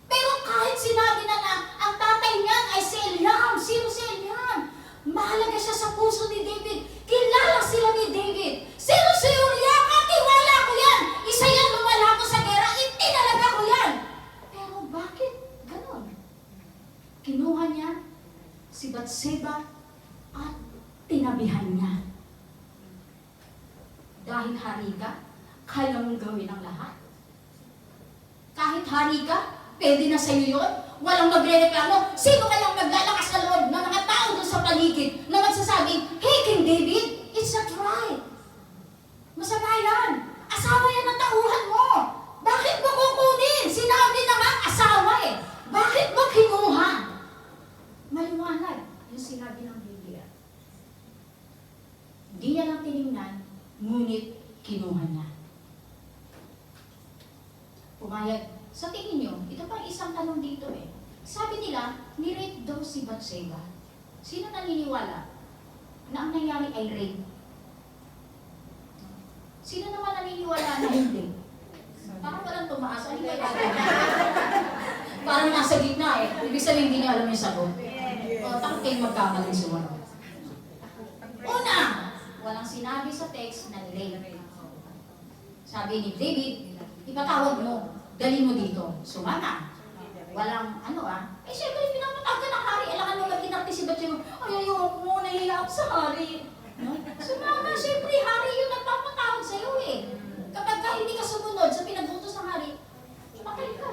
Pero kahit sinabi na ang tatay niyan ay si Eliam. Sino si Eliam? Mahalaga siya sa puso ni David. Kilala sila ni David. Sino si Uriah? Katiwala ko yan. Isa yan lumala ko sa gera. Itinalaga ko yan. Pero bakit ganon? Kinuha niya si Bathsheba at tinabihan niya. Dahil hari ka, kaya mong gawin ang lahat. Kahit hari ka, pwede na sa'yo yun. Walang magre-reklamo. Sino kayang maglalakas sa loob ng mga tao doon sa paligid na magsasabing, hey, King David, it's not right. Masama yan. Asawa yan ang tauhan mo. Bakit mo kukunin? Sinabi na nga, asawa eh. Bakit mo kinuha? Maliwanag yung sinabi ng Biblia. Hindi niya lang tinignan, ngunit kinuha niya. Pumayag. Sa tingin nyo, ito pa isang tanong dito eh. Sabi nila, ni-rape daw si Bathsheba. Sino naniniwala na ang nangyari ay rape? Sino naman naniniwala na hindi? Parang walang tumaas. Ano ba yan? Parang nasa gitna eh. Ibig sabihin hindi niya alam yung sagot. O, takot kayong magkamaling sumunod. Una, walang sinabi sa text na rape. Sabi ni David, ipatawag mo. Dali mo dito. Sumama. Walang Eh, syempre, pinapatagan ng hari. Alangan mo mag-inakti si Bathsheba. Ay, ayoko mo, nahiya ako sa hari. No? Sumama, syempre, hari yung nagpapatawag sa'yo eh. Kapag ka hindi ka sumunod sa pinag-utos ng hari, patay ka.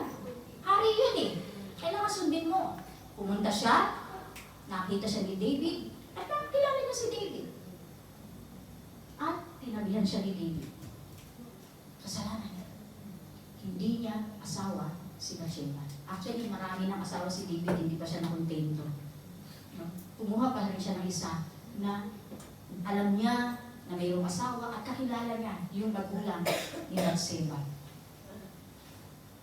Hari yun eh. Kailangan sundin mo. Pumunta siya, nakita siya ni David, at kilala niya si David. At tinabi Ganyan siya ni David. Kasalanan niya. Hindi niya asawa si Bathsheba. Actually, marami ng asawa si David, hindi pa siya nakontento. No? Kumuha pa rin siya ng isa na alam niya na mayroong asawa at kakilala niya yung magulang ni Bathsheba.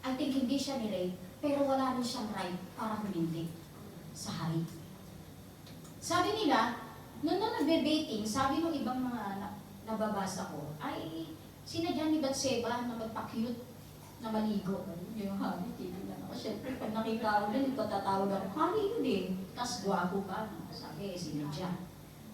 I think hindi siya ni-rape, pero wala rin siyang right para humindi sa hari. Sabi nila, nung nagbe-dating, sabi ng ibang mga nababasa ko, ay sinadya ni Bathsheba na magpa-cute na maligo. Yung hari, titignan ako. Siyempre, pag nakita ko din, patatawag ako, hari yun eh. Tapos gwapo ka. Sabi, sinadya.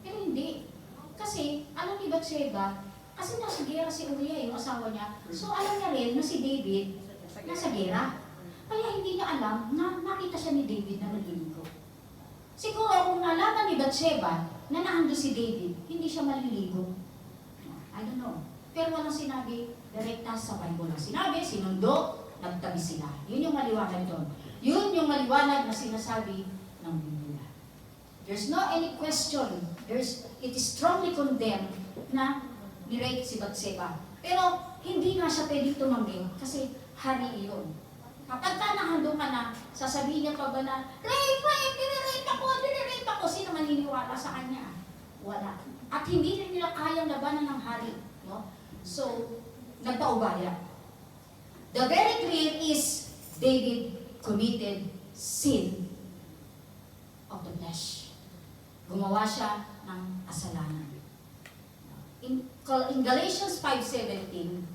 Pero hindi. Kasi, alam ni Bathsheba, kasi nasa gera si Uriah, yung asawa niya. So, alam niya rin na si David, nasa gera. Kaya hindi niya alam na nakita siya ni David na naliligo. Siguro kung nalaman ni Bathsheba na naando si David, hindi siya maliligo. I don't know. Pero walang sinabi, direkta sa Bible lang sinabi, sinundo, nagtabi sila. Yun yung maliwanag doon. Yun yung maliwanag na sinasabi ng Biblia. There's no any question. It is strongly condemned na ni-rape si Bathsheba. Pero hindi nga siya pwedeng tumanggi kasi hari iyon. Kapag ka nahando ka na, sasabihin niya pa ba na, dinirape ako, sino maniniwala sa kanya? Wala. At hindi rin nila kayang labanan ng hari. No? So, nagpaubaya. The very clear is, David committed sin of the flesh. Gumawa siya ng kasalanan. In Galatians 5:17,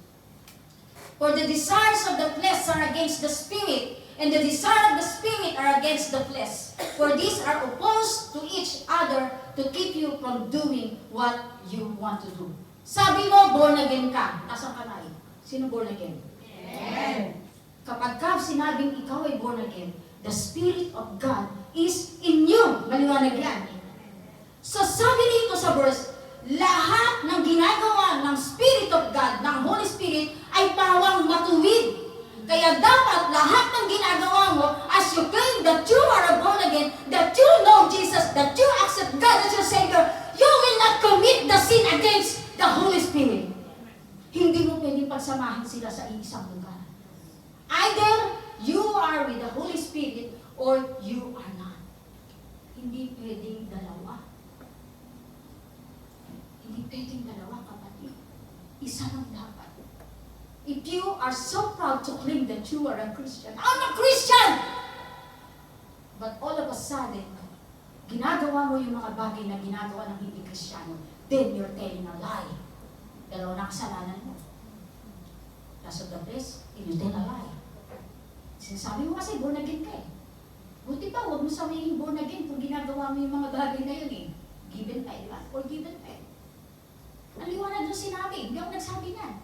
for the desires of the flesh are against the spirit, and the desire of the spirit are against the flesh. For these are opposed to each other to keep you from doing what you want to do. Sabi mo, born again ka. Taas ang kamay. Sino born again? Amen. Kapag ka sinabing ikaw ay born again, the Spirit of God is in you. Maliwanag yan. So sabi rito sa verse, lahat ng ginagawa ng Spirit of God, ng Holy Spirit, ay pawang matuwid. Kaya dapat lahat ng ginagawa mo, as you claim that you are born again, that you know Jesus, that you accept God as your Savior, you will not commit the sin against the Holy Spirit. Hindi mo pwedeng pagsamahin sila sa isang lugar. Either you are with the Holy Spirit or you are not. Hindi pwedeng dalawa. Hindi pwedeng dalawa, kapatid. Isa lang dapat. If you are so proud to claim that you are a Christian, I'm a Christian! But all of a sudden, ginagawa mo yung mga bagay na ginagawa ng hindi Kristiyano, then you're telling a lie. Dalawa na kasalanan mo. Last of the place, you tell a lie. Sinasabi mo kasi born again ka eh. Buti pa, huwag mo sabihin born again kung ginagawa mo yung mga bagay na yun eh. Given pa ilan or given pa. Ang liwanag yung sinabi, hindi ako nagsabi na.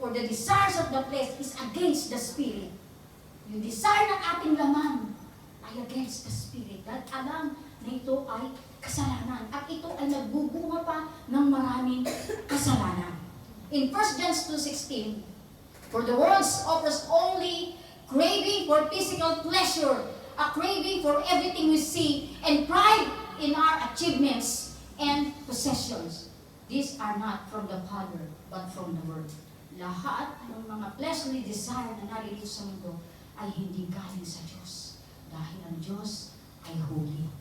For the desires of the flesh is against the Spirit. Yung desire ng ating laman ay against the Spirit. Dahil alam na ito ay kasalanan. At ito ay nagbubunga pa ng maraming kasalanan. In 1 John 2:16, for the world offers only craving for physical pleasure, a craving for everything we see, and pride in our achievements and possessions. These are not from the Father, but from the world. Lahat ng mga fleshly desire na naririto sa mundo ay hindi galing sa Diyos. Dahil ang Diyos ay holy.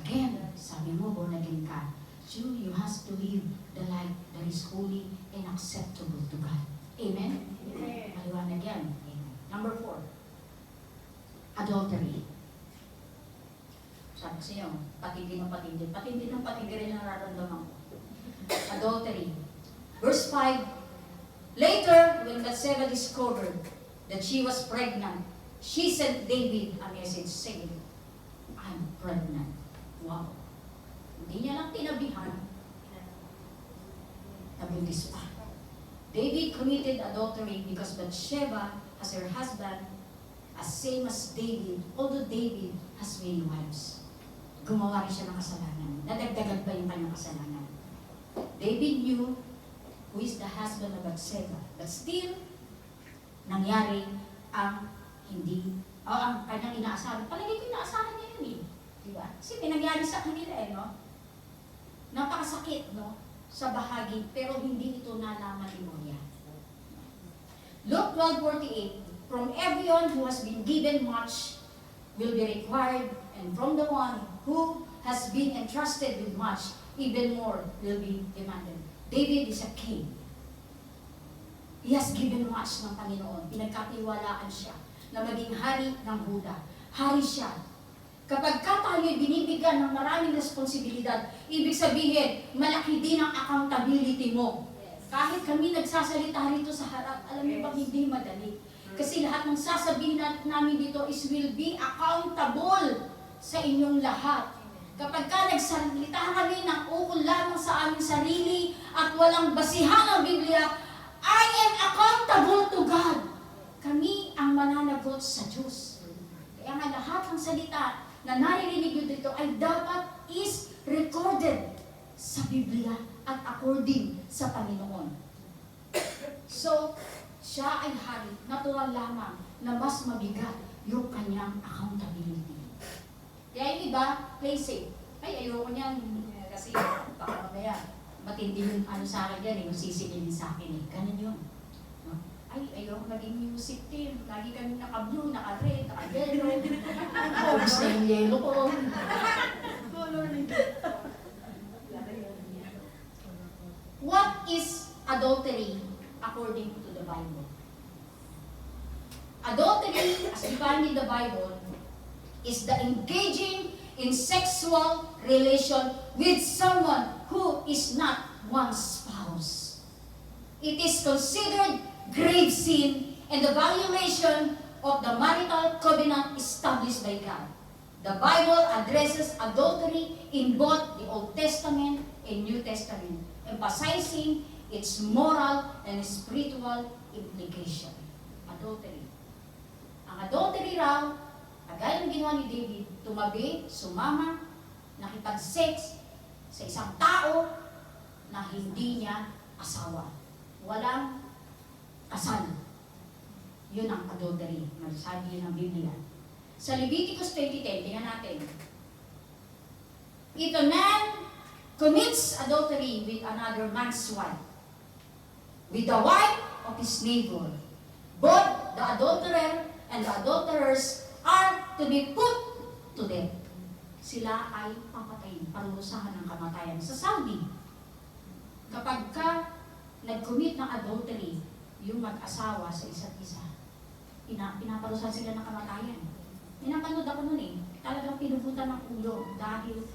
Again, sabi mo, born again ka. So you have to live the life that is holy and acceptable to God. Amen? Amen. Maliwanag yan. Amen. Number 4. Adultery. Sabi ko sa iyo, patindi ng patindi. Patindi ng patindi rin ang nararamdaman ko. Adultery. Verse 5, later, when Bathsheba discovered that she was pregnant, she sent David a message saying, I'm pregnant. Wow. Hindi niya lang tinabihan. Nabuntis pa. David committed adultery because Bathsheba has her husband as same as David, although David has many wives. Gumawa rin siya ng kasalanan. Nadagdagan pa yung kanyang kasalanan. David knew who is the husband of Bathsheba. But still, nangyari ang ang kanyang inaasahan. Palagi ko inaasahan niya yun eh. Diba? Kasi may nangyari sa kanila eh, no? Napakasakit, no? sa bahagi, pero hindi ito nalaman ni Moria. Luke 12:48, from everyone who has been given much will be required, and from the one who has been entrusted with much, even more will be demanded. David is a king. He has given much ng Panginoon. Pinagkatiwalaan siya na maging hari ng Huda. Hari siya. Kapag tayo'y binibigyan ng maraming responsibilidad, ibig sabihin, malaki din ang accountability mo. Kahit kami nagsasalita rito sa harap, alam niyo ba, hindi madali. Kasi lahat ng sasabihin namin dito is will be accountable sa inyong lahat. Kapag nagsalita kami ng ukol lamang sa aming sarili at walang basihan ng Biblia, I am accountable to God. Kami ang mananagot sa Diyos. Kaya nga lahat ng salita na naririnig nyo dito ay dapat is recorded sa Biblia at according sa Panginoon. So, siya ay hari. Natural lamang na mas mabigat yung kanyang accountability. Kaya yung iba, play safe. Ay, ayoko niyan kasi baka mamaya matindi yung ano sa akin yan, yung sisilin sa akin. Ganun yun. No? Ay, ayoko naging music team. Lagi kami naka-blue, naka-red, naka-yellow. Obs na yung yellow ko. What is adultery according to the Bible? Adultery, as defined in the Bible, is the engaging in sexual relation with someone who is not one's spouse. It is considered grave sin and the violation of the marital covenant established by God. The Bible addresses adultery in both the Old Testament and New Testament, emphasizing its moral and spiritual implication. Adultery. Ang adultery raw, kagaya ng ginawa ni David, tumabi, sumama, nakipag-sex sa isang tao na hindi niya asawa. Walang kasal. Yun ang adultery. Sabi ng Biblia. Sa Leviticus 20:10, tingnan natin. If a man commits adultery with another man's wife, with the wife of his neighbor, both the adulterer and the adulterers are to be put to death. Sila ay papatayin, parusahan ng kamatayan. Sa Saudi, kapag nag-commit ng adultery, yung mag-asawa sa isa't isa, pinaparusahan sila ng kamatayan. Pinapanood ako nun eh. Talagang pinupunta ng ulo dahil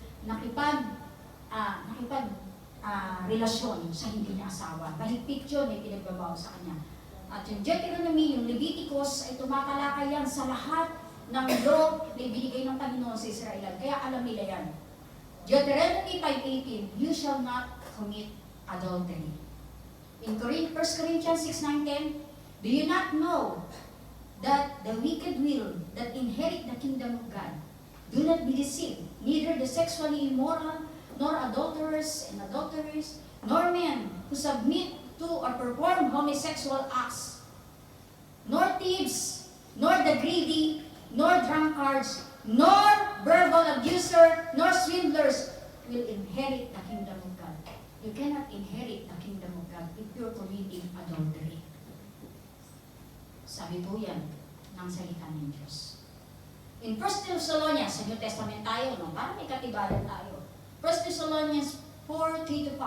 relasyon sa hindi niya asawa. Mahigpit yun, may pinagbabaw sa kanya. At yung Deuteronomy, yung Leviticus, ay tumatalakay yan sa lahat ng law na ibinigay ng Panginoon sa Israel. Kaya alam nila yan. Deuteronomy 5:18, you shall not commit adultery. In 1 Corinthians 6:9-10, do you not know that the wicked will that inherit the kingdom of God do not be deceived, neither the sexually immoral, nor adulterers and adulteries, nor men who submit to or perform homosexual acts, nor thieves, nor the greedy, nor drunkards, nor verbal abuser, nor swindlers will inherit the kingdom of God. You cannot inherit the kingdom of God if you're committing adultery. Sabi po yan ng salita ng Diyos. In 1 Thessalonians, sa New Testament tayo, no? Parang may katibalan tayo. 1 Thessalonians 4:3-5,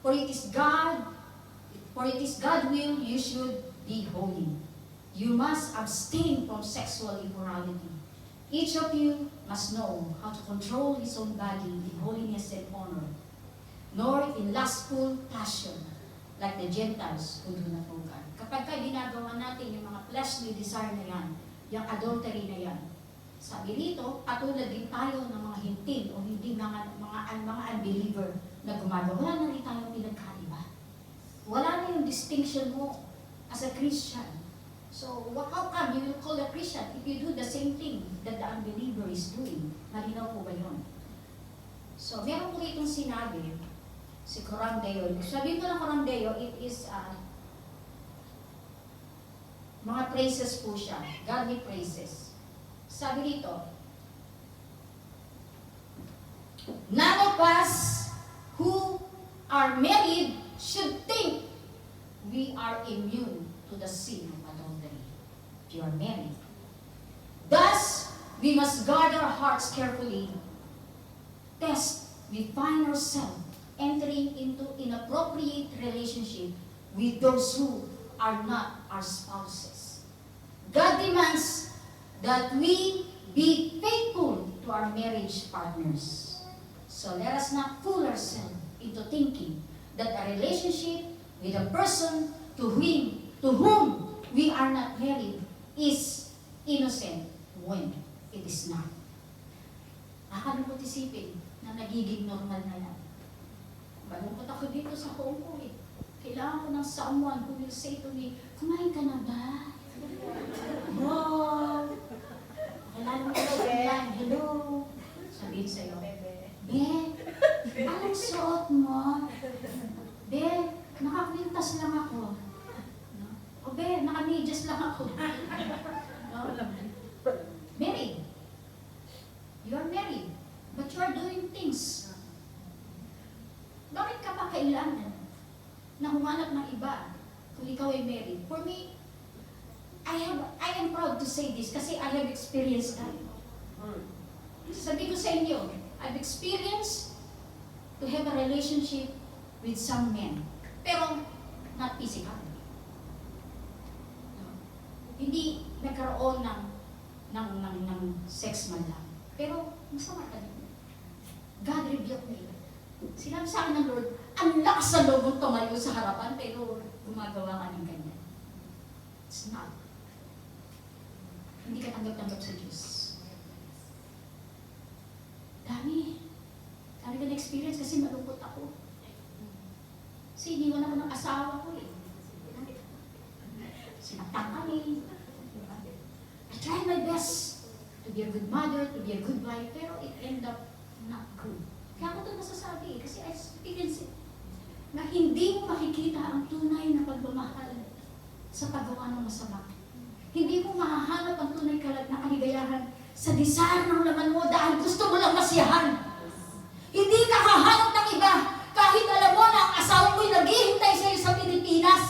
For it is God will you should be holy. You must abstain from sexual immorality. Each of you must know how to control his own body in holiness and honor, nor in lustful passion, like the Gentiles who do not know God. Kapag ginagawa natin yung mga fleshly desire na yan, yung adultery na yan, sabi rito, katulad din tayo ng mga hintil o hindi mga unbeliever na gumagawa. Wala na rin tayong pinagkaiba. Wala na yung distinction mo as a Christian. So, how come you will call a Christian if you do the same thing that the unbeliever is doing? Malinaw po ba yun? So, meron po itong sinabi, si Coram Deo. Sabi ko ng Coram Deo, it is mga praises po siya, godly praises. Sabi dito, none of us who are married should think we are immune to the sin of adultery. If you are married. Thus, we must guard our hearts carefully. Lest we find ourselves entering into inappropriate relationship with those who are not our spouses. God demands that we be faithful to our marriage partners. So let us not fool ourselves into thinking that a relationship with a person to whom we are not married is innocent when it is not. Nakakalungkot isipin na nagiging normal na yan. Malungkot ako dito sa home ko eh. Kailangan ko ng someone who will say to me, kumain ka na ba? No. Kailangan mo ko online, hello. Sabihin sa'yo, Be, anong suot mo? Be, nakakwintas lang ako. No? O Be, naka-medyas lang ako. No? Married. You are married. But you are doing things. Bakit ka pa kailangan na humanap ng iba kung ikaw ay married? For me, I am proud to say this kasi I have experienced that. Sabi ko sa inyo, I've experienced to have a relationship with some men. Pero, not physical. No. Hindi nagkaroon ng sex man lang. Pero, masama ka din. God rebuked me. Sinabi sa akin ng Lord, ang lakas sa loob mong tumayo sa harapan, pero gumagawa ka ng ganyan. It's not. Hindi ka tanggap-tanggap sa Diyos. Dami ko na-experience kasi malungkot ako. Kasi iniwan ako ng asawa ko eh. Sinaktan kami. I tried my best to be a good mother, to be a good wife, pero it ended up not good. Kaya ako ito nasasabi eh, kasi I experience it. Na hindi mo makikita ang tunay na pagmamahal sa paggawa ng masama. Hindi mo mahahanap ang tunay na kaligayahan sa desire ng laman mo dahil gusto mo lang masiyahan. Hindi ka hahanap ng iba kahit alam mo na ang asawa mo'y naghihintay sa iyo sa Pilipinas.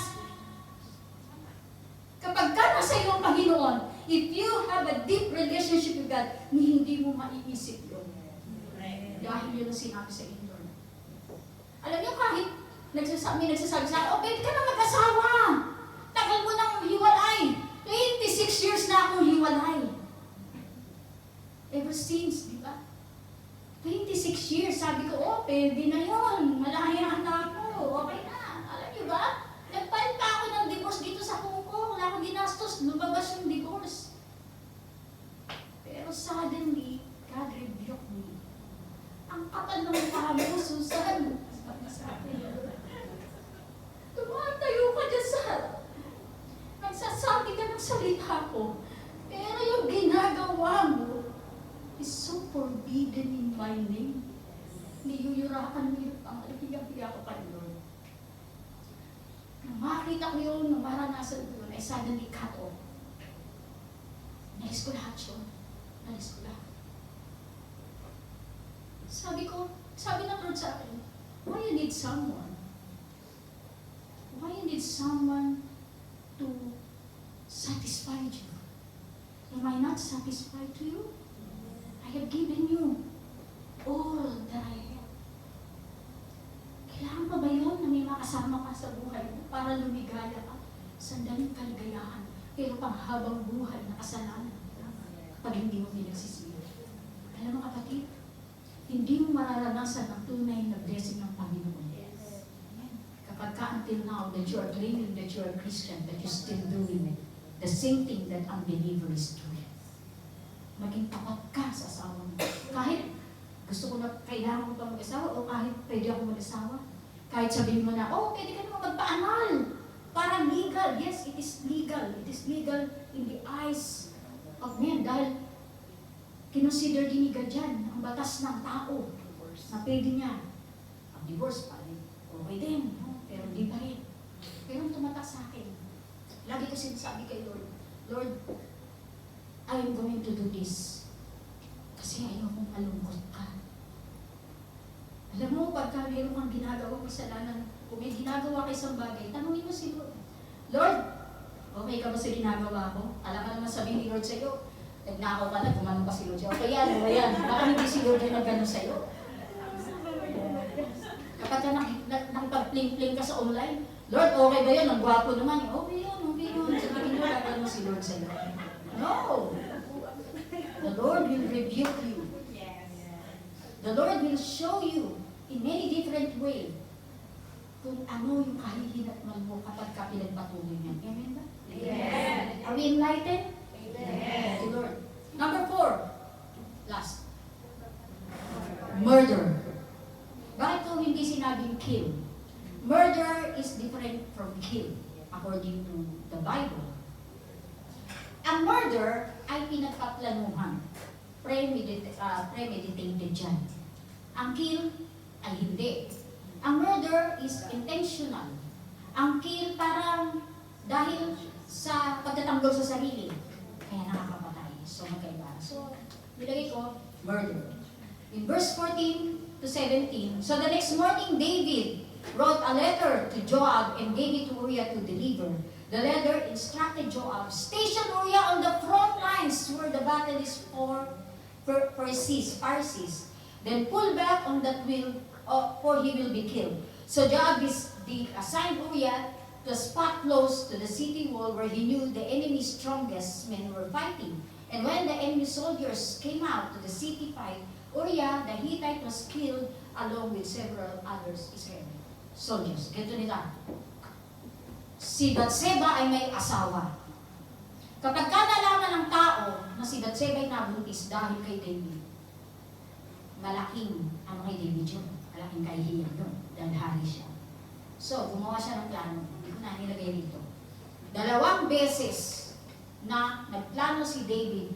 Kapag ka nasa iyo ang Panginoon, if you have a deep relationship with God, hindi mo maiisip yun. Dahil yun ang sinabi sa inyo. Alam niyo kahit nagsasabi sa akin, oh, pwede ka na mag-asawa. Tagal mo nang hiwalay. 26 years na akong hiwalay. Ever since, di ba? 26 years, sabi ko, oh, pwede na yun. Malaya na ako. Okay na. Alam niyo ba? Nagpalit pa ako ng divorce dito sa Hong Kong. Wala akong ginastos. Lumabas yung divorce. Pero suddenly, God rebuked me. Ang kapal ng mukha mo, Susan. Sabi sa akin. Tumatayo ka dyan sa harap. Nagsasabi ka ng salita ko. Pero yung ginagawa mo is so forbidden in my name. Niyuyurakan mo yung pangalahiya-hiya ko pa yun. Nang makita ko yun, nang maranasan ko yun, I suddenly cut off. Nalis ko lahat yun. Nalis ko lahat. Sabi ng Lord sa akin, why you need someone? Why you need someone to satisfy you? Am I not satisfied to you? I have given you all that I have. Kailangan pa ba yun na may makasama ka sa buhay mo para lumigaya ka? Sandaling kaligayahan, pero panghabang buhay na kasalanan kapag hindi mo pinagsisiyo. Alam mo kapatid, hindi mo mararanasan ang tunay na blessing ng Panginoon. Kapag ka until now that you are claiming that you are a Christian, that you're still doing it, the same thing that unbeliever is doing. Maging tapat ka sa asawa mo. Kahit gusto ko na, kailangan ko pa mag-asawa, o kahit pwede ako mag-asawa. Kahit sabihin mo na, oh, pwede ka naman magpa-anal. Para legal. Yes, it is legal. It is legal in the eyes of men. Dahil kinonsider din ni God dyan ang batas ng tao na pwede niya. Ang divorce pa rin. Okay din. No? Pero hindi pa rin. Pero tumatak sa akin. Lagi ko sinasabi kay Lord, Lord, I am going to do this. Kasi ayaw kong malungkot ka. Alam mo, pagka meron kang ginagawa kasalanan, kung may ginagawa ka isang bagay, tanungin mo si Lord. Lord, okay ka ba sa ginagawa ko? Alam ka naman sabihin ni Lord sa'yo, nagnakaw ka na, gumanong ka si Lord sa'yo. Okay yan, okay yan. Baka hindi si Lord yung nagganon sa'yo. Kapag ka nakipag-pling-pling ka sa online, Lord, okay ba yun? Ang gwapo naman. Okay yun, okay yun. Sabihin mo, gagawin mo si Lord sa'yo. No! The Lord will rebuke you. The Lord will show you in many different way kung ano yung kahihinatnan mo kapag ka pinagpatuloy niyan. Amen ba? Amen. Are we enlightened? Amen. Thank you, Lord. Number 4. Last. Murder. Bakit ko hindi sinabing kill? Murder is different from kill, according to the Bible. Ang murder ay pinagpaplanuhan. Premeditated dyan. Ang kill ay hindi. Ang murder is intentional. Ang kill parang dahil sa pagtatanggol sa sarili. Kaya nakakapatay. So magkaiba. So, nilagay ko, murder. In verse 14 to 17, so the next morning David wrote a letter to Joab and gave it to Uriah to deliver. The letter instructed Joab, station Uriah on the front lines where the battle is Parsis. Then pull back on that will, for he will be killed. So Joab assigned Uriah to a spot close to the city wall where he knew the enemy's strongest men were fighting. And when the enemy soldiers came out to the city fight, Uriah the Hittite was killed along with several others Israeli soldiers. Ganito nila. Si Batseba ay may asawa. Kapag nalaman ng tao na si Batseba ay nabuntis dahil kay David, malaking kay David yun. Malaking kahihiyan yun. Dahil hari siya. So, gumawa siya ng plano. Hindi ko na nilagay dito. 2 beses na nagplano si David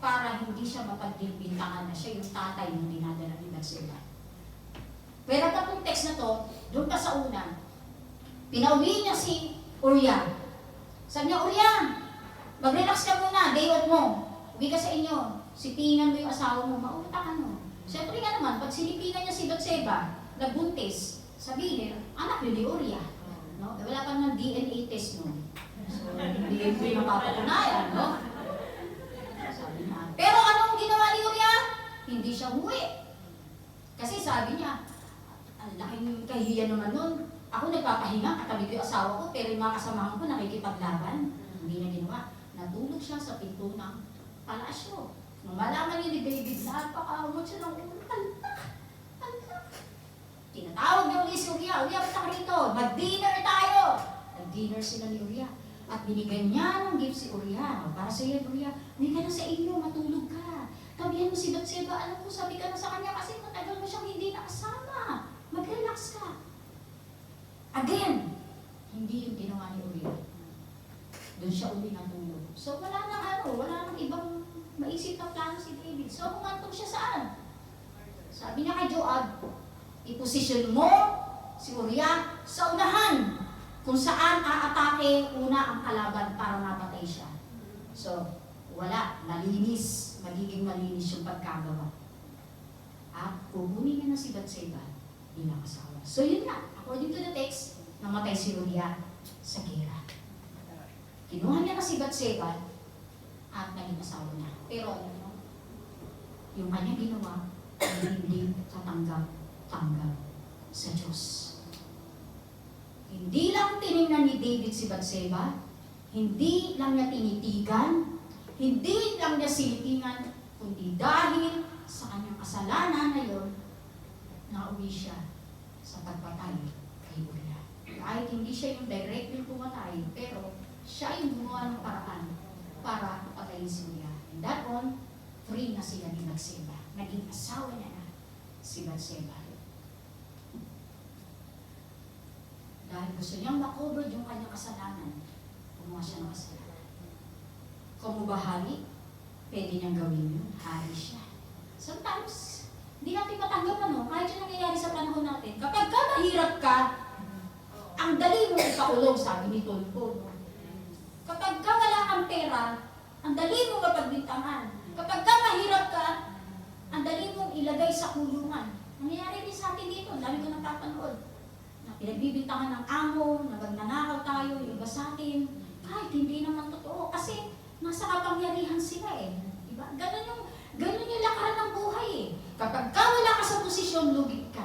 para hindi siya mapagbintangan na siya yung tatay ng dinadala ni Batseba. Pero itong text na to, doon pa sa una, pinauwi niya si Uriah. Sabi niya, Uriah, mag-relax ka muna, day off mo. Uwi ka sa inyo. Sipingan mo yung asawa mo, mautakan mo. Siyempre nga naman, pag sinipingan niya si Batseba, nagbuntis, sabihin, anak yun ni Uriah. No? Wala pa ng DNA test nun. So, hindi mapapatunayan, no? Sabi niya. Pero anong ginawa ni Uriah? Hindi siya huwi. Kasi sabi niya, ang laking kahihiyan naman nun. Ako nagpapahinga, katabi ko yung asawa ko, pero yung mga kasamahan ko nakikipaglaban. Hindi na ginawa. Natulog siya sa pinto ng palasyo. Nung malaman niya ni David, napakaamot siya ng ulo. Palpak. Tinatawag niya ulit si Uriah. Uriah, ba't ka rito? Mag-dinner tayo! Nag-dinner sila ni Uriah. At binigyan niya ng gift si Uriah. Para sa iyo, Uriah, hindi ka na sa inyo, matulog ka. Tabihan mo si Batseba, alam mo, sabi ka na sa kanya kasi matagal mo siyang hindi nakasama. Mag-relax ka. Again, hindi yung ginawa ni Uriah. Doon siya uli natulog. So wala nang ibang maisip na plano si David. So kumantong siya saan? Sabi niya kay Joab, iposisyon mo si Uriah sa unahan kung saan aatake una ang kalaban para mapatay siya. So, wala. Malinis. Magiging malinis yung pagkagawa. At kukunin niya na si Batseba bilang asawa. So yun nga. According to the text, namatay si Uriah sa gera. Kinuha niya na si Batseba at naging asawa niya. Pero yung kanya ginawa ay hindi katanggap-tanggap sa Diyos. Hindi lang tinignan ni David si Batseba, hindi lang niya tinitigan, hindi lang niya silitingan, kundi dahil sa kanyang kasalanan na yun, nauwi siya sa pagpatay kay Uriah. Kahit hindi siya yung directly pumatay, pero siya yung gumawa ng paraan para patayin si Uriah. And that on, free na sila ni Batseba. Naging asawa niya na si Batseba. Dahil gusto niyang makover yung kanyang kasalanan, gumawa siya ng kasalanan. Kung mubahagi, pwede niyang gawin yun. Hari siya. Sometimes, hindi natin matanggap kahit yung nangyayari sa panahon natin. Kapag ka mahirap ka, ang dali mo ipakulong, sabi ni Tolpo. Kapag ka wala kang pera, ang dali mo mapagbintangan. Kapag ka mahirap ka, ang dali mong ilagay sa kulungan. Nangyayari din sa atin napapanood. Na pinagbibintangan ng amo, na magnanakaw tayo, yung iba sa atin. Kahit hindi naman totoo. Kasi nasa kapangyarihan sila eh. Diba? Ganun yung lakaran ng buhay eh. Kapag wala ka sa posisyon, lugi ka.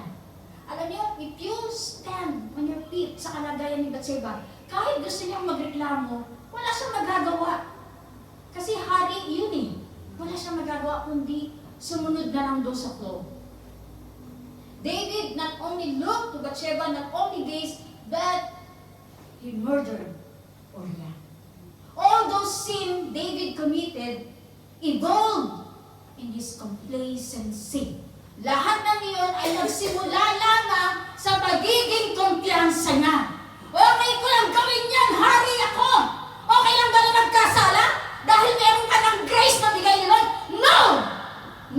Alam niyo, if you stand on your feet sa kalagayan ni Bathsheba, kahit gusto niyang magreklamo, wala siyang magagawa. Kasi hari yun eh. Wala siyang magagawa kundi sumunod na lang doon sa flow. David not only looked to Bathsheba, not only gazed, but he murdered Uriah. All those sins David committed evolved in his complacency. Lahat ng iyon ay nagsimula lamang sa pagiging kumpiyansa niya. Okay ko lang gawin yan, hari ako! Okay lang ba na magkasala? Dahil meron ka ng grace na bigay ni Lord? No!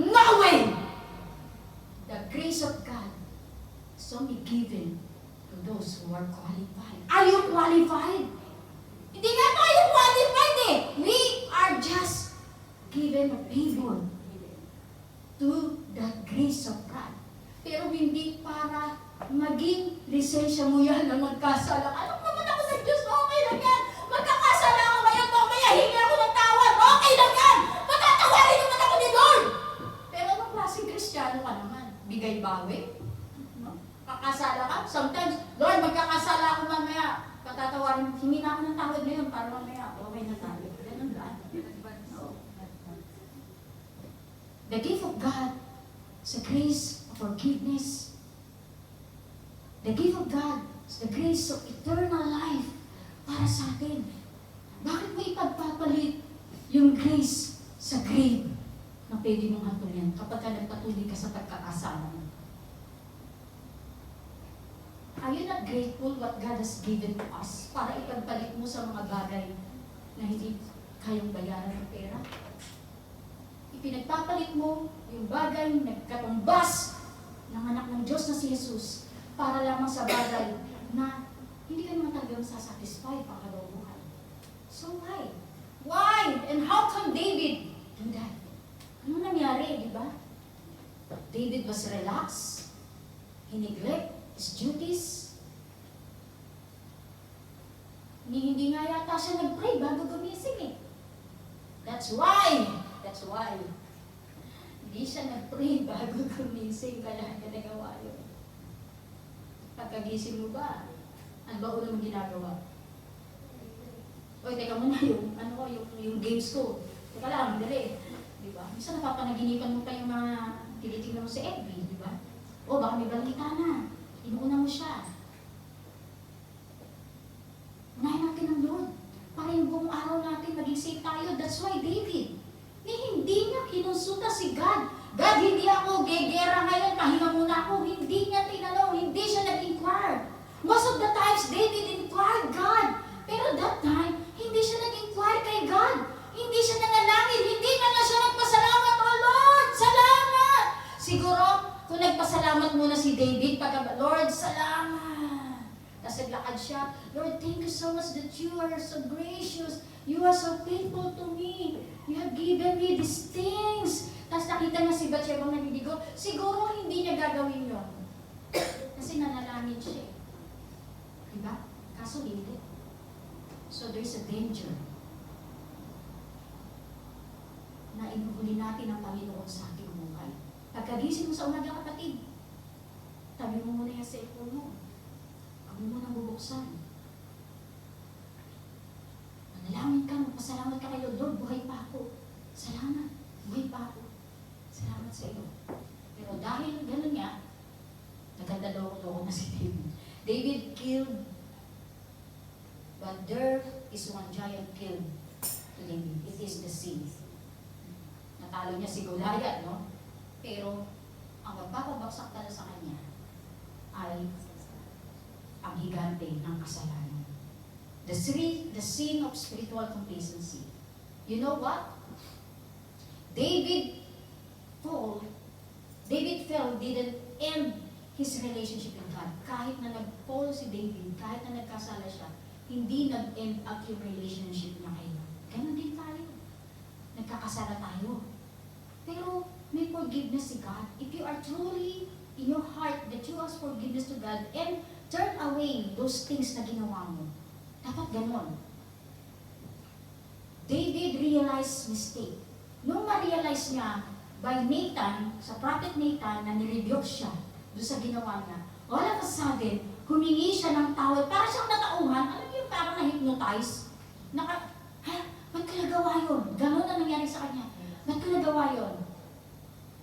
No way! The grace of God is only given to those who are qualified. Are you qualified? Hindi nga tayo qualified eh. We are just given a favor to the grace of God. Pero hindi para maging lisensya mo yan na magkasala. Alam naman ako sa Diyos, okay lang yan. Magkakasala ako ngayon, mamaya hingi ako ng tawad. Okay lang yan. Matatawarin naman ako ni Lord. Pero anong klaseng Kristiyano ka naman? Bigay bawi? No? Kakasala ka? Sometimes, Lord, magkakasala ako mamaya. Patatawarin, hingi na ako ng tawad ngayon para mamaya okay na tayo. Ganun ba? No. The gift of God is the grace of forgiveness. The gift of God is the grace of eternal life para sa atin. Bakit mo ipagpapalit yung grace sa grave na pwede mong hatulan kapag ka nagpatuloy ka sa pagkakasala mo? Are you not grateful what God has given to us para ipagpalit mo sa mga bagay na hindi kayang bayaran ng pera? Ipinagpapalit mo yung bagay na nagkatumbas ng anak ng Diyos na si Jesus para lamang sa bagay na hindi ka naman talagang sasatisfy pangkalaubuhan. So why? Why? And how come David do that? Ano nangyari, di ba? David was relaxed. He neglect his duties. Hindi nga yata siya nag-pray bago gumising eh. That's why hindi siya nag-pray bago gumising, kaya niya nagawa yun. Pagkagising mo ba, ano ba unang ginagawa? Oy, teka muna yung games ko. Teka lang, dali. Di ba? Minsan napapanaginipan mo pa yung mga tinitingnan mo sa FB, di ba? O, baka may balita na. Inuuna mo siya. Unahin natin ang Lord. Para yung buong araw natin maging safe tayo. That's why David, hindi niya kinonsulta si God. God, hindi ako gegera ngayon, pahinga muna ako. Hindi niya tinanong, hindi siya nag-inquire. Most of the times, David inquired God. Pero that time, hindi siya nag-inquire kay God. Hindi siya nanalangin, hindi na nga siya nagpasalamat. Oh Lord, salamat! Siguro, kung nagpasalamat muna si David, Lord, salamat! Tapos naglakad siya, Lord, thank you so much that you are so gracious. You are so faithful to me. You have given me these things. Tapos nakita niya si Bathsheba naliligo. Siguro hindi niya gagawin yun. Kasi nanalangin siya. Diba? Kaso hindi. So there's a danger na inuhuli natin ang Panginoon sa ating buhay. Pagkagising mo sa umaga, kapatid, tabi mo muna yung cellphone mo. Huwag mo muna bubuksan. Manalangin ka, magpasalamat ka kay Lord. Lord, buhay pa ako. Salamat. Buhay pa ako. Salamat sa iyo. Pero dahil gano'n nga, nagkadaloko na si David. David killed, but there is one giant killed to David. It is the sin. Natalo niya si Goliath, no? Pero, ang magpapabagsak pala sa kanya ay ang higante ng kasalanan. The sin of spiritual complacency. You know what? David fell didn't end his relationship with God. Kahit na nag-fall si David, kahit na nagkasala siya, hindi nag-end up yung relationship niya kay God. Ganon din tayo. Nagkakasala tayo. Pero may forgiveness si God. If you are truly in your heart that you are towards forgiveness to God and turn away those things na ginawa mo. Dapat ganon. David realized mistake. Nung ma-realize niya by Nathan, sa prophet Nathan, na nirebuke siya doon sa ginawa niya, all of a sudden, humingi siya ng tawad. Para siyang natauhan. Alam niyo yung parang na-hypnotize? Ba't ka nagawa yun? Ganon na nangyari sa kanya. Ba't ka nagawa yun?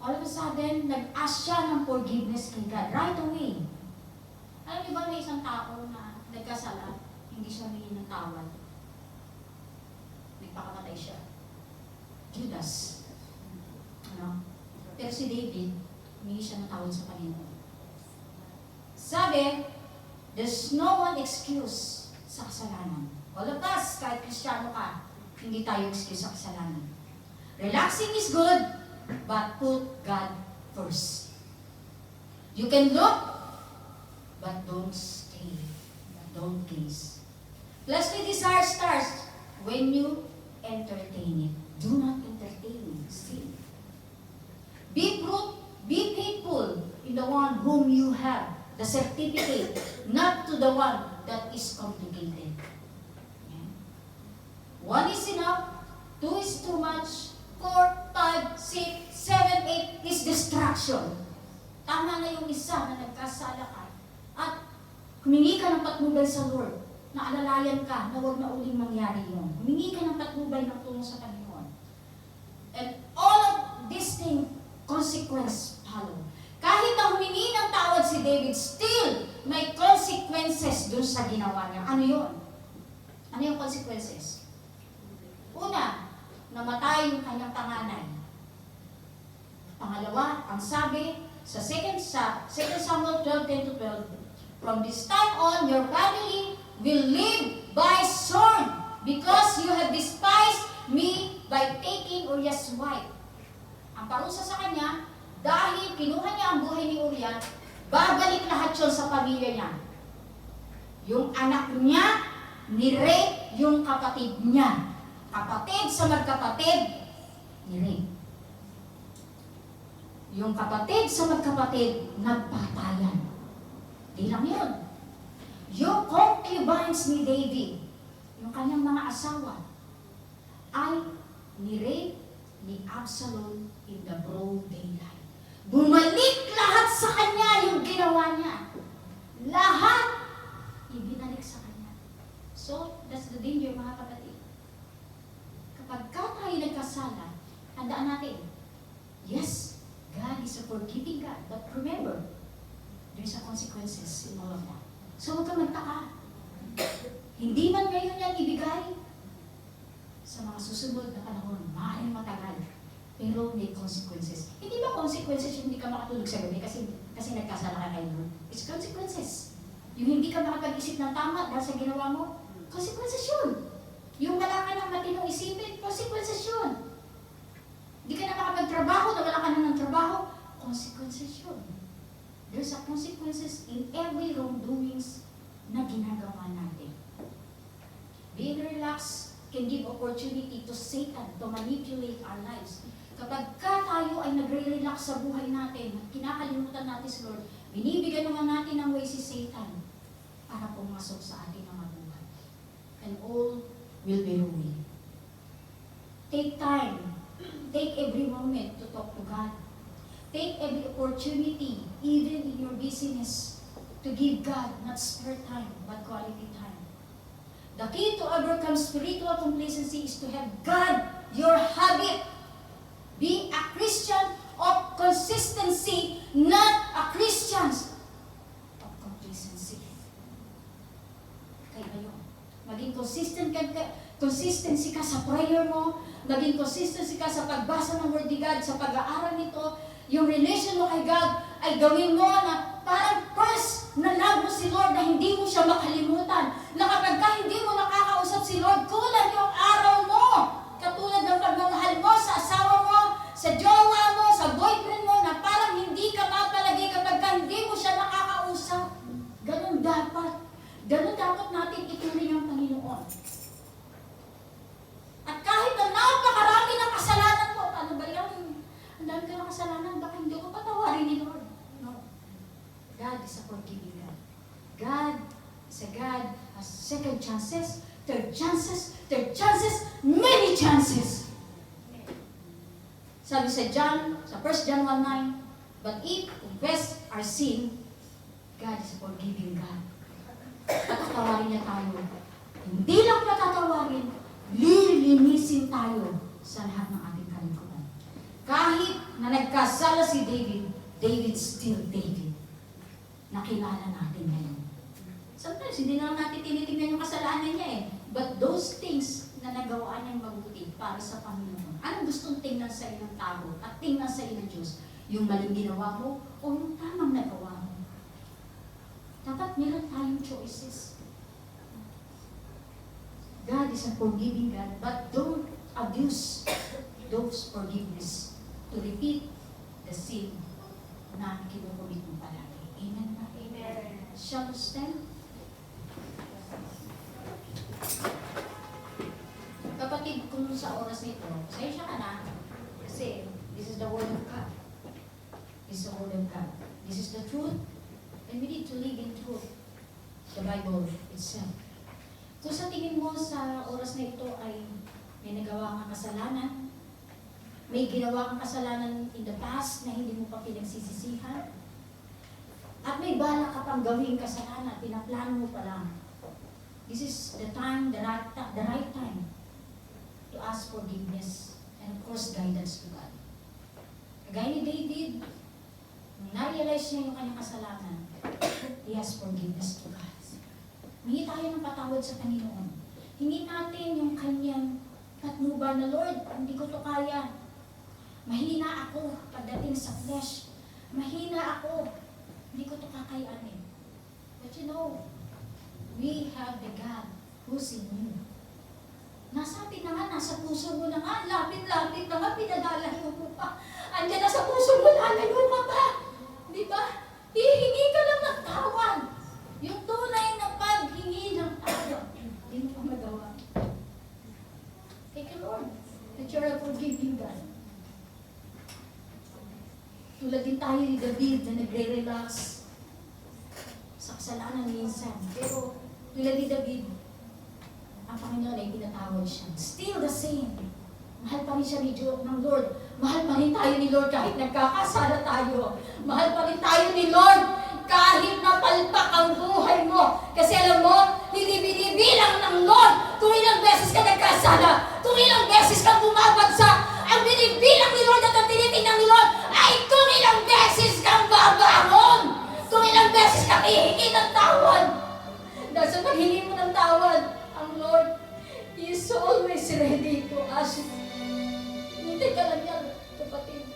All of a sudden, nag-ask siya ng forgiveness kay God right away. Alam niyo ba may isang tao na nagkasala, hindi siya humingi ng tawad? Nagpakamatay siya. Judas. Ano? Pero si David, humingi siya ng tawad sa Panginoon. Sabi, there's no one excuse sa kasalanan. All of us, kahit Kristiyano ka, hindi tayo excuse sa kasalanan. Relaxing is good, but put God first. You can look, but don't stay. Don't gaze. Fleshly desire starts when you entertain it. Do not entertain sin. Be faithful in the one whom you have the certificate, not to the one that is complicated. Yeah. 1 is enough, 2 is too much, 4, 5, 6, 7, 8 is distraction. Tama na yung isa na nagkasala ka at humingi ka ng patnubay sa Lord, na alalayan ka na huwag na uling mangyari yun. Humingi ka ng patnubay ng tulong sa Panginoon. And all of these things, consequence follow. Kahit na humingi ng tawad si David, still may consequences dun sa ginawa niya. Ano yun? Ano yung consequences? Una, namatay yung kanyang panganay. Pangalawa, ang sabi sa 2 Samuel 12:10-12, from this time on, your family will live by sword because you have despised me by taking Uriah's wife. Ang parusa sa kanya, dahil kinuha niya ang buhay ni Uriah, babalik lahat yun sa pamilya niya. Yung anak niya, ni-rape yung kapatid niya. Kapatid sa magkapatid, ni-rape. Yung kapatid sa magkapatid, nagpatayan. Di lang yun. Yung concubines ni David, yung kanyang mga asawa, ay ni-rape ni Absalom in the broad daylight. Bumalik lahat sa kanya yung ginawa niya. Lahat ibinalik sa kanya. So, that's the danger, mga kapatid. Kapag tayo nagkasala, tandaan natin, yes, God is a forgiving God. But remember, there's a consequences in all of that. So, huwag kang magtaka. Hindi man ngayon yan ibigay sa mga susunod na panahon, maaaring matagal. Pero may consequences. Hindi ba consequences yung hindi ka makatulog sa gabi kasi nagkasala ka kay Lord? It's consequences. Yung hindi ka makapag-isip ng tama dahil sa ginawa mo, consequences yun. Yung wala ka ng matinong isipin, consequences yun. Hindi ka na makapagtrabaho na wala ka na ng trabaho, consequences yun. There's a consequences in every wrongdoings na ginagawa natin. Being relaxed can give opportunity to Satan to manipulate our lives. Kapag tayo ay nagre-relax sa buhay natin, kinakalimutan natin si Lord, binibigyan naman natin ng way si Satan para pumasok sa ating mga buhay. And all will be ruined. Take time. Take every moment to talk to God. Take every opportunity, even in your busyness, to give God not spare time, but quality time. The key to overcome spiritual complacency is to have God your habit. Be a Christian of consistency, not a Christian of complacency. Kaya yun. Maging consistency ka sa prayer mo, maging consistency ka sa pagbasa ng Word ni God, sa pag-aaral nito, yung relation mo kay God ay gawin mo na parang first na love mo si Lord na hindi mo siya makalimutan. Na kapag ka hindi mo nakakausap si Lord, kulang yung araw mo. Katulad ng pagmamahal mo sa asawa mo, sa jowa mo, sa boyfriend mo, na parang hindi ka mapalagi kapag ka hindi mo siya nakakausap. Ganun dapat. Ganun dapat natin ituloy ang Panginoon. At kahit na napakarami ng kasalanan mo, paano ba yan? Ang dami ka ng kasalanan, baka hindi ko patawarin ni Lord. No. God is a forgiving God. God is a God has second chances, third chances, many chances. Sabi sa John, sa 1 John 1:9, but if confess our sin, God is a forgiving God. Patatawarin niya tayo. Hindi lang patatawarin, lilinisin tayo sa lahat ng ating kalikutan. Kahit na nagkasala si David, David still David. Nakilala natin ngayon. Sometimes, hindi na natin tinitingnan yung kasalanan niya eh. But those things na nagawa niyang mabuti para sa Panginoon. Anong gustong tingnan sa iyo ng tao at tingnan sa iyo ng Diyos? Yung maling ginawa mo o yung tamang nagawa mo? Dapat meron tayong choices. God is a forgiving God, but don't abuse those forgiveness to repeat the sin na kinukumit mo palagi. Amen ba? Amen. Shall we stand? Kapatid, kung sa oras nito, pasensya ka na, kasi this is the Word of God. This is the Word of God. This is the truth, and we need to live in truth. The Bible itself. Kung sa tingin mo sa oras na ito ay may nagawa kang kasalanan, may ginawa kang kasalanan in the past na hindi mo pa pinagsisisihan, at may balak ka pang gawing kasalanan, pinaplano mo pa lang, this is the time, the right time to ask forgiveness and of course guidance to God. Kagaya ni David, nung na-realize niya yung kanyang kasalanan, he asked forgiveness to God. Hingi tayo ng patawad sa Panginoon. Hingi natin yung kanyang patnubay na, Lord, hindi ko to kaya. Mahina ako pagdating sa flesh. Mahina ako. Hindi ko to kakayanin. But you know, we have the God who's in you. Nasa atin na nga, nasa puso mo na nga, lapit-lapit na nga, pinadalayo mo pa. Andiyan na sa puso mo, lalayo ka pa. Di ba? Hihingi ka lang ng tawad. Yung tunay na paghingi ng tawad, hindi mo pa magawa. Thank you, Lord, that you're a forgiving God. Tulad din tayo ni David na nagre-relax sa kasalanan minsan. Pero tulad ni David, ang Panginoon ay pinatawad siya. Still the same. Mahal pa rin siya ng Lord. Mahal pa rin tayo ni Lord kahit nagkakasala tayo. Mahal pa rin tayo ni Lord kahit napalpak ang buhay mo. Kasi alam mo, hindi binibilang ng Lord kung ilang beses ka nagkasala, kung ilang beses ka bumabagsak. Ang binibilang ni Lord at ang tinitingnan ni Lord ay kung ilang beses kang babangon, kung ilang beses kang hihingi ng tawad. Dahil sa paghingi mo ng tawad, ang Lord, He is always ready to ask you. Hindi ka lang yan, kapatid.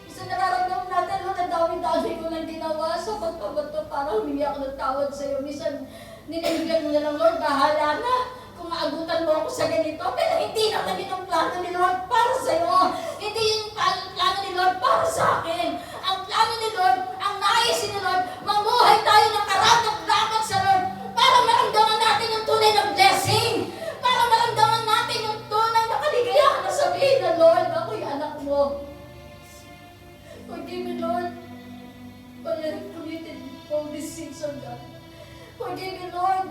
Isa nararamdaman natin, Lord, ang dami-dami ko lang ginawa sa pagpabato para humingi ako ng tawad sa iyo. Minsan, ninanigyan mo na lang, Lord, bahala na kung maagutan mo ako sa ganito. Pero hindi naman yun ang plano ni Lord para sa iyo. Hindi yung plano ni Lord para sa akin. Ang plano ni Lord, ang naisin ni Lord, mamuhay tayo ng karapat-dapat sa Lord para maramdaman natin yung tunay na blessing. Para maramdaman natin yung tunay na kaligayahan na sabihin na, Lord, ako'y anak mo. Forgive me, Lord, for I have committed all these sins, O God. Forgive me, Lord,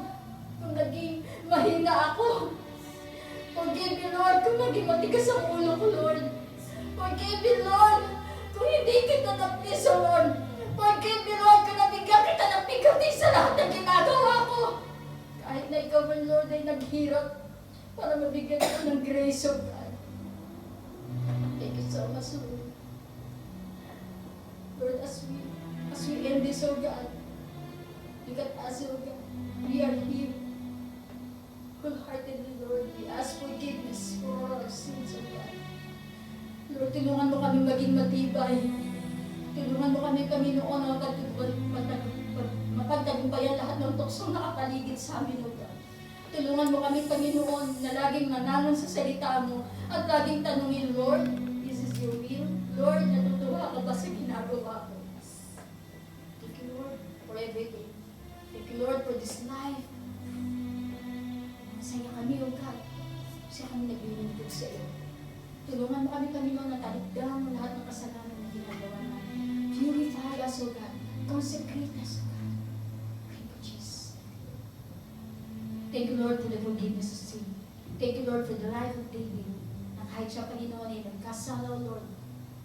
kung naging mahina ako. Forgive me, Lord, kung naging matigas ang ulo ko, Lord. Forgive me, Lord, kung hindi kita na-please, O Lord. Forgive me, Lord, kung nabigyan kita ng pigati sa lahat ng ginagawa ko. Kahit na ikaw, Lord, ay naghirap para mabigyan ko ng grace, O God. Thank you so much, Lord. Lord, as we end this, O God, look at us, O God. We are here. Wholeheartedly, Lord, we ask forgiveness for all our sins, O God. Lord, tulungan mo kami maging matibay. Tulungan mo kami, Panginoon, mapagtagumpayan lahat ng tuksong nakapaligid sa amin, O God. Tulungan mo kami, Panginoon, na laging mananong sa salita mo at laging tanungin, Lord, this is your will? Lord, natutuwa ka ba sa ginagawa ko? Thank you, Lord, for everything. Thank you, Lord, for this life. Masaya kami, O God. Masaya kami naglilingkod sa iyo. Tulungan mo kami, Panginoon, na talikdan ang lahat ng kasalanan na ginagawa namin. Purify us, O God. Consecrate us, O God. Thank you, Jesus. Thank you, Lord, for the forgiveness of sin. Thank you, Lord, for the life of David. Na kahit siya, Panginoon, ay nagkasala, O Lord,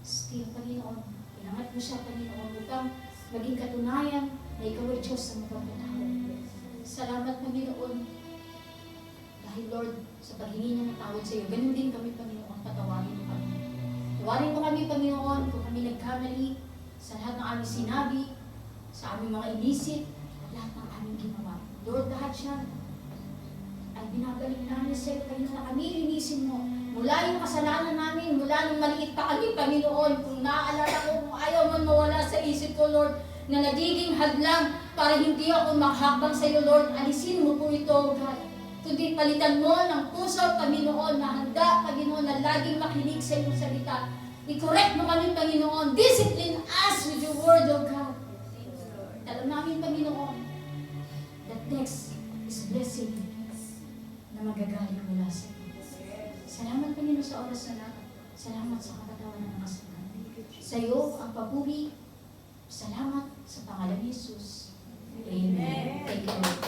still, Panginoon, inangat mo siya, Panginoon, upang maging katunayan na ikaw ay Diyos sa mapagpatawad. Salamat, Panginoon, dahil, Lord, sa paghingi niya ng tawad sa iyo, ganun din kami, Panginoon, patawarin mo kami. Tawarin mo kami, Panginoon, kung kami nagkamali sa lahat ng aming sinabi, sa aming mga inisip, lahat ng aming ginawa. Lord, lahat yan ay binabalik namin sa iyo, Panginoon, na kami linisin mo. Mula yung kasalanan namin, mula nung maliit pa kami, Panginoon, kung naaalala ko, kung ayaw man mawala sa isip ko, Lord, na nagiging hadlang para hindi ako makahakbang sa iyo, Lord, alisin mo po ito, God. Kundi palitan mo ng puso, Panginoon, na handa, Panginoon, na laging makinig sa iyong salita. I-correct mo kami, Panginoon. Discipline us with your word, O God. Alam namin, Panginoon, that next is blessing na magagaling mula sa iyo. Salamat, Panginoon, sa oras na natin. Salamat sa kapatawan ng kasalanan. Sa iyo ang papuri. Salamat sa pangalan ni Jesus. Amen. Thank you, Lord.